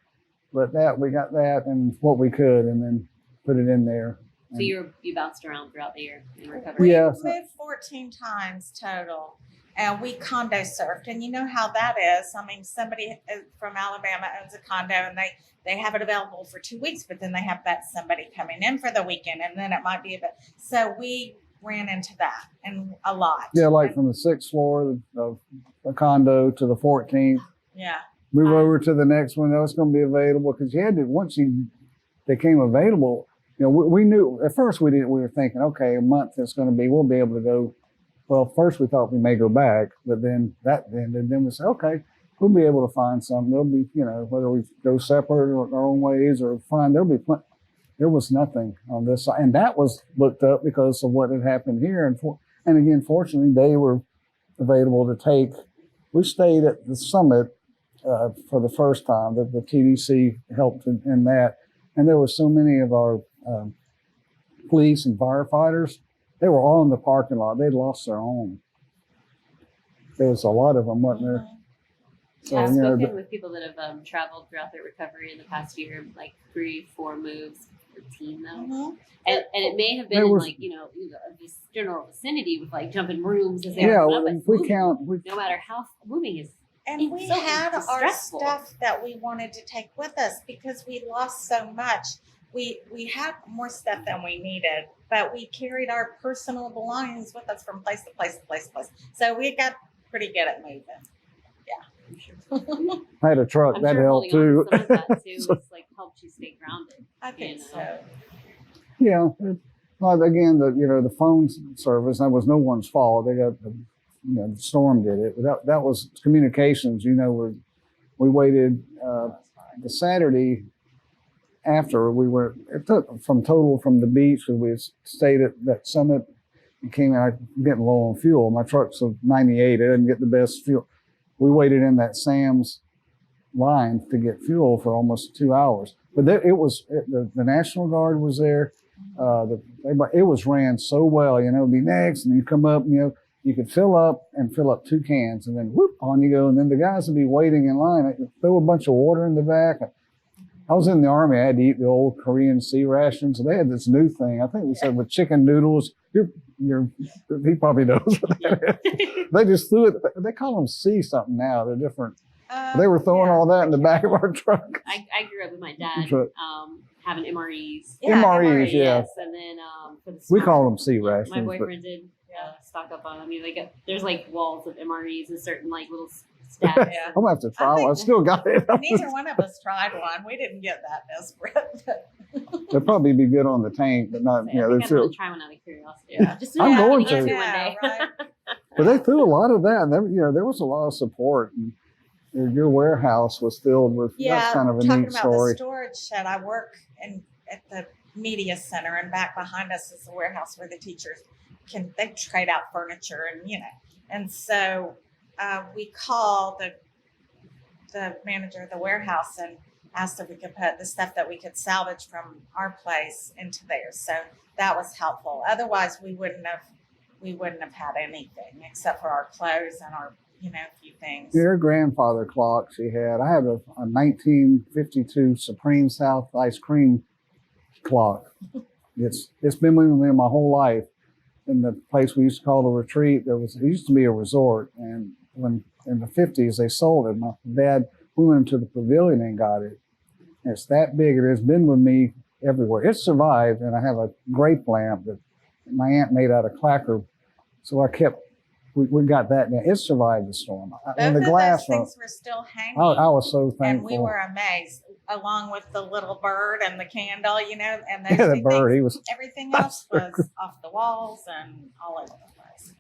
but we got that and what we could, and then put it in there.
So you bounced around throughout the year in recovery?
Yeah.
We moved 14 times total, and we condo surfed. And you know how that is. I mean, somebody from Alabama owns a condo, and they have it available for 2 weeks, but then they have somebody coming in for the weekend, and then it might be a bit. So we ran into that and a lot.
Yeah, like from the 6th floor of a condo to the 14th.
Yeah.
Move over to the next one. It's going to be available because you had to, once they came available, you know, we knew at first we were thinking, okay, a month it's going to be, we'll be able to go. Well, first we thought we may go back, but then that ended. Then we said, okay, we'll be able to find something. There'll be, you know, whether we go separate or our own ways or find, there'll be plenty. There was nothing on this side. And that was looked up because of what had happened here. And again, fortunately, they were available to take. We stayed at the summit for the first time. The TDC helped in that. And there were so many of our police and firefighters. They were all in the parking lot. They'd lost their home. There was a lot of them, wasn't there? So,
I've
you know,
spoken with people that have traveled throughout their recovery in the past year, like 3-4 moves per team, though.
Mm-hmm.
And it may have been in, like, you know, this general vicinity with like jumping rooms as they
yeah,
were
well, if we count.
no matter how moving is.
And we
so
had our
stressful
stuff that we wanted to take with us because we lost so much. We had more stuff than we needed, but we carried our personal belongings with us from place to place to place to place. So we got pretty good at moving. Yeah.
I had a truck
I'm
that
sure
helped
holding on
too.
to some of that too has like helped you stay grounded.
I think so.
Yeah. Well, again, the phone service, that was no one's fault. They got the storm did it. But that was communications. You know, we waited the Saturday after it took from the beach, because we stayed at that summit and came in. I'm getting low on fuel. My truck's a 98. I didn't get the best fuel. We waited in that Sam's line to get fuel for almost 2 hours. But the National Guard was there. It was ran so well, you know, it'd be next, and you come up, you know, you could fill up 2 cans, and then whoop, on you go. And then the guys would be waiting in line. I could throw a bunch of water in the back. I was in the Army. I had to eat the old Korean sea rations. So they had this new thing. I think we said with chicken noodles. He probably knows what that is. They just threw it. They call them sea something now. They're different. They were throwing all that in the back of our truck.
I grew up with my dad having MREs.
MREs, yeah.
Yes, and then for the
we call them sea rations.
My boyfriend did stock up on them. I mean, there's like walls of MREs and certain like little stabs.
Yeah.
I'm gonna have to try one. I still got it.
Neither one of us tried one. We didn't get that desperate.
They'd probably be good on the tank, but not.
Yeah,
they feel.
To try one out of curiosity.
Yeah.
Just
I'm going to.
one day.
Right.
But they threw a lot of that. And there was a lot of support. And your warehouse was filled with. That's kind of a
talking
neat
about
story.
the storage shed. I work at the media center, and back behind us is the warehouse where the teachers they trade out furniture and so we called the manager of the warehouse and asked if we could put the stuff that we could salvage from our place into theirs. So that was helpful. Otherwise, we wouldn't have had anything except for our clothes and our a few things.
Your grandfather clock she had. I have a 1952 Supreme South ice cream clock. It's been with me my whole life. In the place we used to call the Retreat, it used to be a resort, and when in the 50s they sold it. My dad, we went to the pavilion and got it. And it's that big. It has been with me everywhere. It survived, and I have a grape lamp that my aunt made out of clacker, so we got that. Now it survived the storm.
Both of those things were still hanging.
I was so thankful,
and we were amazed, along with the little bird and the candle, and those
the bird.
Things, everything else was off the walls and all over the place.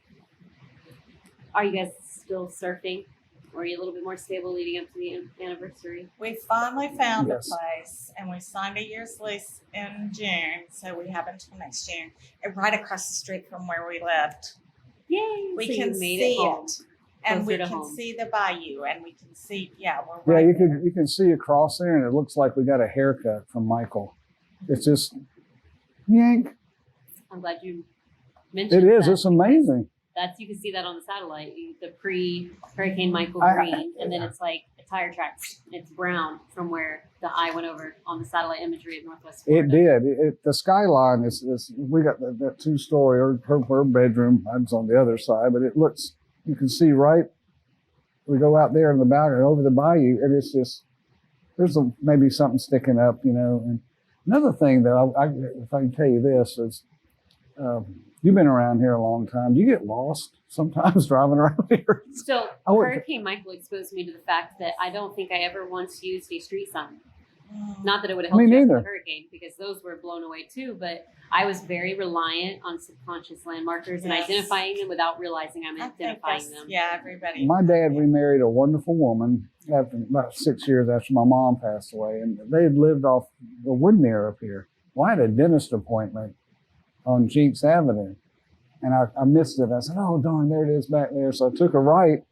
Are you guys still surfing? Or are you a little bit more stable leading up to the anniversary?
We finally found a place, and we signed a year's lease in June, so we have until next June, right across the street from where we lived.
Yay!
We
so
can
you made
see
it, home.
and we
Closer to
can
home.
see the bayou, and we can see, we're
Yeah,
right
you
there.
can see across there, and it looks like we got a haircut from Michael. It's just yank.
I'm glad you mentioned
It is.
that.
It's amazing.
You can see that on the satellite, the pre-Hurricane Michael
I-
green, and then it's like a tire track. It's brown from where the eye went over on the satellite imagery of Northwest Florida.
It did. The skyline is we got that 2-story, her bedroom. I was on the other side, but it looks, you can see right. We go out there in the balcony over the bayou, and it's just, there's maybe something sticking up, And another thing, though, if I can tell you this, is you've been around here a long time. Do you get lost sometimes driving around here?
So Hurricane Michael exposed me to the fact that I don't think I ever once used a street sign. Not that it would have helped
Me
you after
neither.
the hurricane, because those were blown away too, but I was very reliant on subconscious land markers and
Yes.
identifying them without realizing I'm
I think
identifying
that's,
them.
yeah, everybody.
My dad remarried a wonderful woman after about 6 years after my mom passed away, and they had lived off the Woodmere up here. Well, I had a dentist appointment on Jeeks Avenue, and I missed it. I said, "Oh darn, there it is back there." So I took a right,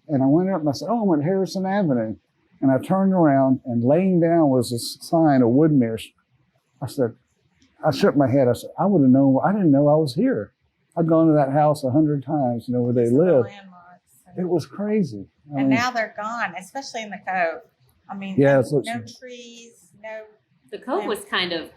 and I went up and I said, "Oh, I'm at Harrison Avenue," and I turned around, and laying down was a sign of Woodmere. I said, I shook my head. I said, "I would have known. I didn't know I was here. I'd gone to that house 100 times, where they
These are the
live.
landmarks.
It was crazy." I
And
mean,
now they're gone, especially in the cove. I mean,
Yeah,
no trees, no.
The cove was kind of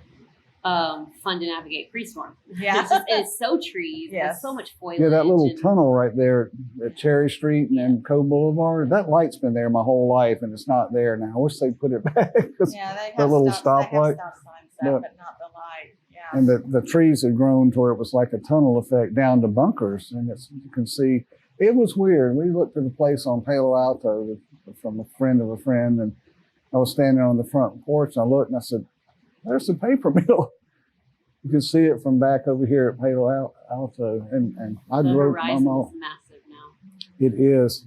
fun to navigate pre-storm.
Yeah.
It's so trees,
Yes.
there's so much foliage.
yeah, that little
and-
tunnel right there at Cherry Street and then Cove Boulevard, that light's been there my whole life, and it's not there now. I wish they'd put it back. 'Cause-
Yeah, they have
That little
stop
stoplight.
signs
But-
up, but not the light. Yeah.
And the trees had grown to where it was like a tunnel effect down to bunkers, and you can see. It was weird. We looked at the place on Palo Alto from a friend of a friend, and I was standing on the front porch, and I looked and I said, "There's the paper mill." You can see it from back over here at Palo Alto, and I
The
drove my
horizon
mom.
is massive now.
It is.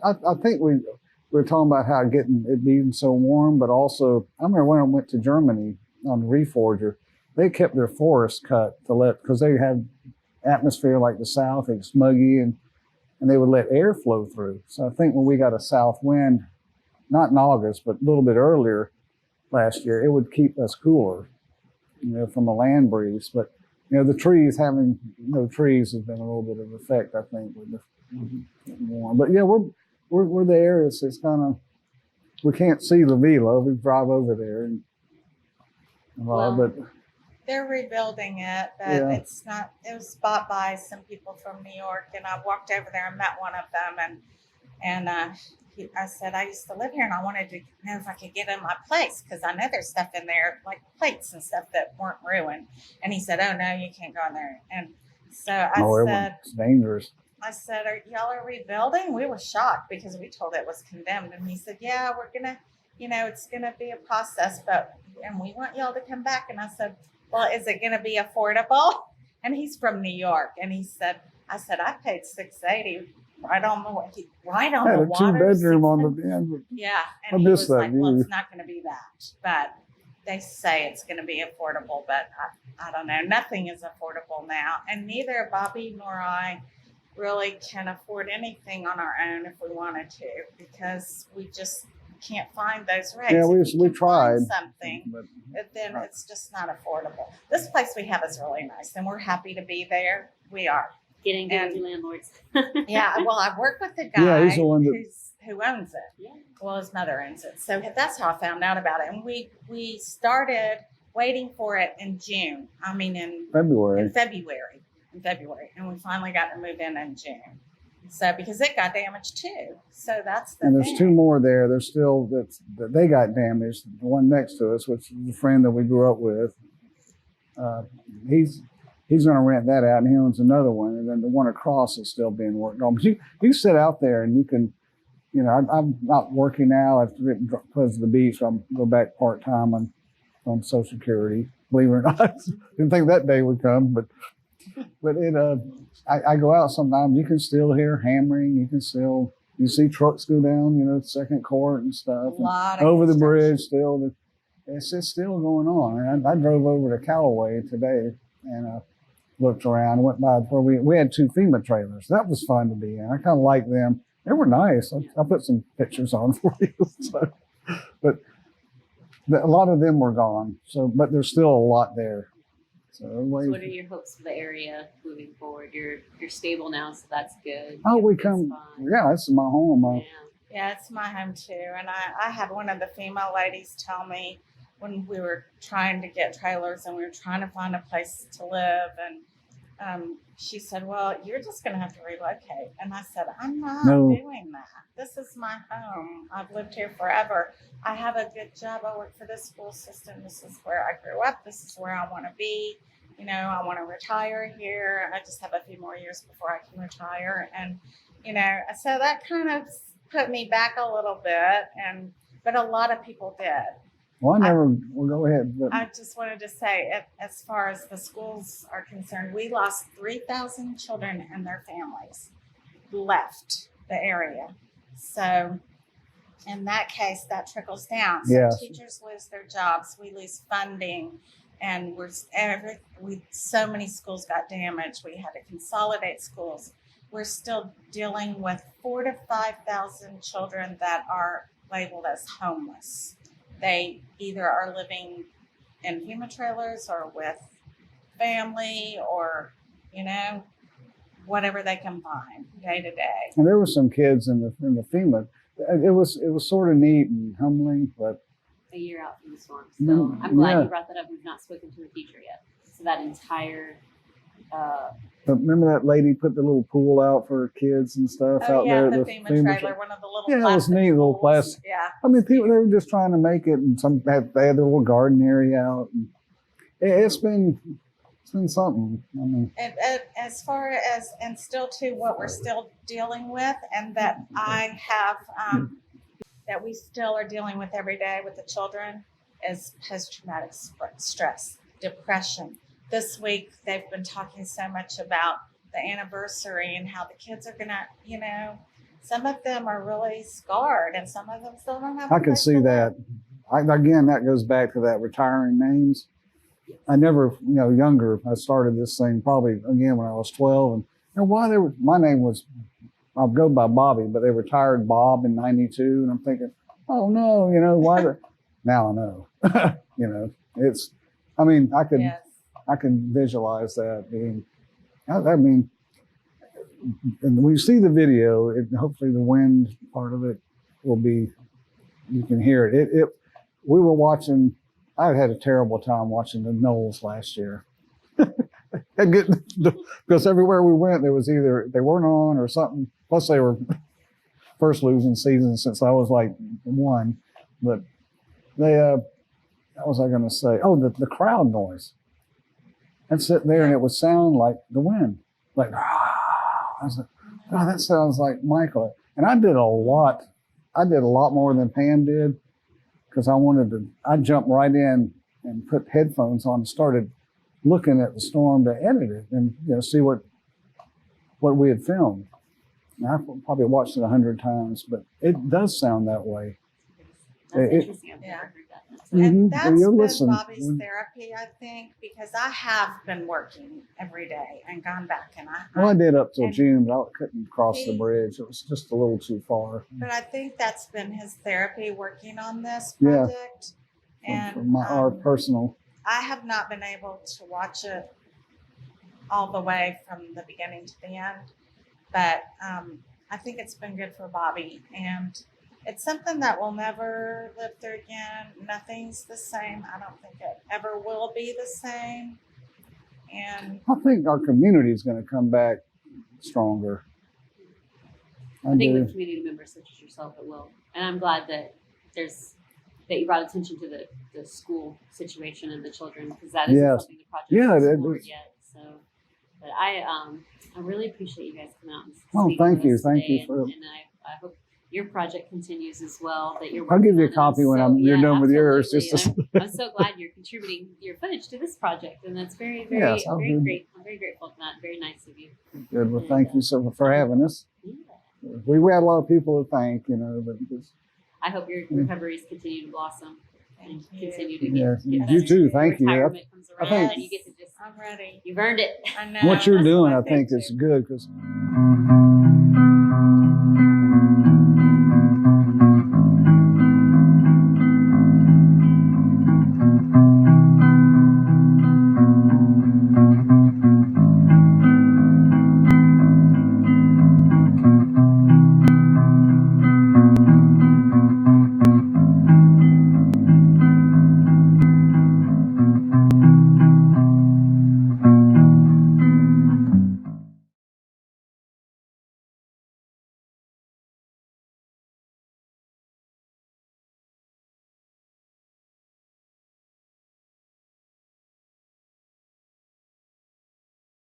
I think we were talking about how it being so warm, but also I remember when I went to Germany on the Reforger, they kept their forests cut because they had atmosphere like the South, it's smuggy, and they would let air flow through. So I think when we got a south wind, not in August, but a little bit earlier last year, it would keep us cooler, from a land breeze. But the trees, having no trees has been a little bit of effect, I think, with the warm. But yeah, we're there. It's kind of, we can't see La Villa. We drive over there, but
They're rebuilding it, but
Yeah.
it's not. It was bought by some people from New York, and I walked over there and met one of them, and I said I used to live here, and I wanted to know if I could get in my place because I know there's stuff in there like plates and stuff that weren't ruined. And he said, "Oh no, you can't go in there." And so
it's dangerous.
I said, y'all are rebuilding? We were shocked because we told it was condemned. And he said, "Yeah, we're going to, it's going to be a process, and we want y'all to come back." And I said, "Well, is it going to be affordable?" And he's from New York. And I said, "I paid $680 right on the water.
I had a 2-bedroom on the end.
Yeah.
I
And he
miss
was
that
like, "Well,
view."
it's not going to be that. But they say it's going to be affordable, but I don't know. Nothing is affordable now. And neither Bobby nor I really can afford anything on our own if we wanted to, because we just can't find those rates.
Yeah,
If
we
can
tried.
find something,
But
then it's just not affordable. This place we have is really nice, and we're happy to be there. We are.
Getting good
And-
with landlords.
Yeah. Well, I work with the guy
Yeah, he's the one that-
who owns it.
Yeah.
Well, his mother owns it. So that's how I found out about it. And we started waiting for it in June. I mean, in
February.
February. And we finally got to move in June. So because it got damaged too. So that's the
And there's
thing.
2 more there. There's still that they got damaged. The one next to us, which is a friend that we grew up with, he's going to rent that out, and he owns another one. And then the one across is still being worked on. But you sit out there and you can, I'm not working now. I've written because of the beach. So I'm go back part time on Social Security. Believe it or not, didn't think that day would come, but I go out sometimes. You can still hear hammering. You see trucks go down, Second Court and stuff.
A lot of
Over the
construction.
bridge still. It's still going on. And I drove over to Callaway today, and looked around, went by where we had 2 FEMA trailers. That was fun to be in. I kind of liked them. They were nice. I'll put some pictures on for you. So, but a lot of them were gone. So, but there's still a lot there. So
what are your hopes for the area moving forward? You're stable now, so that's good.
Oh, we come. Yeah, this is my home.
Yeah, it's my home too. And I had one of the female ladies tell me when we were trying to get trailers and we were trying to find a place to live, and she said, "Well, you're just going to have to relocate." And I said, "I'm not doing that. This is my home. I've lived here forever. I have a good job. I work for this school system. This is where I grew up. This is where I want to be. You know, I want to retire here. I just have a few more years before I can retire." And, you know, so that kind of put me back a little bit. But a lot of people did.
Well, well, go ahead. But
I just wanted to say, as far as the schools are concerned, we lost 3,000 children and their families left the area. So in that case, that trickles down. So
yes.
Teachers lose their jobs. We lose funding. And so many schools got damaged. We had to consolidate schools. We're still dealing with 4,000 to 5,000 children that are labeled as homeless. They either are living in FEMA trailers or with family or, you know, whatever they can find day to day.
And there were some kids in the FEMA. It was sort of neat and humbling, but
a year out from the storm. So I'm glad you brought that up. We've not spoken to a teacher yet. So that entire
but remember that lady put the little pool out for kids and stuff out there?
The FEMA trailer, one of the little
it was neat, little plastic.
Yeah.
I mean, people, they were just trying to make it, and they had their little garden area out. And it's been something. I mean,
as far as, and still too, what we're still dealing with, and that I have, that we still are dealing with every day with the children, is post-traumatic stress, depression. This week, they've been talking so much about the anniversary and how the kids are going to, you know, some of them are really scarred and some of them still don't have.
I can see that. Again, that goes back to that retiring names. I never, younger, I started this thing probably, again, when I was 12. And why my name was, I'll go by Bobby, but they retired Bob in 92. And I'm thinking, oh, no, why? Now I know. I can visualize that being, and when you see the video, hopefully the wind part of it will be, you can hear it. We were watching, I had a terrible time watching the Knowles last year. Because everywhere we went, there was either they weren't on or something. Plus they were first losing season since I was like 1. But they, what was I going to say? Oh, the crowd noise. I'd sit there and it would sound like the wind. Like, I was like, oh, that sounds like Michael. And I did a lot more than Pam did because I jumped right in and put headphones on and started looking at the storm to edit it and see what we had filmed. And I probably watched it 100 times, but it does sound that way.
That's interesting. I've never heard that.
And that's been Bobby's therapy, I think, because I have been working every day and gone back. And
I did up till June, but I couldn't cross the bridge. It was just a little too far.
But I think that's been his therapy working on this project.
Yeah. And our personal.
I have not been able to watch it all the way from the beginning to the end, but I think it's been good for Bobby. And it's something that we'll never live through again. Nothing's the same. I don't think it ever will be the same. And
I think our community is going to come back stronger.
I think with community members such as yourself, it will. And I'm glad that you brought attention to the school situation and the children, because that isn't something the project has explored yet. So, but I really appreciate you guys coming out and speaking.
Thank you.
Thank
you for.
And I hope your project continues as well. That you're.
I'll give you a copy when you're done with yours.
I'm so glad you're contributing your footage to this project, and that's very, very, very great. I'm very grateful for that. Very nice of you.
Good. Well, thank you so for having us.
Yeah.
We had a lot of people to thank, but
I hope your recoveries continue to blossom. and
Thank you.
continue to
Yeah,
get
you too. Thank you.
retirement comes
I
around,
think-
and you get to just,
I'm ready.
you've earned it.
I know.
What you're
that's
doing,
what
I think,
too.
is good because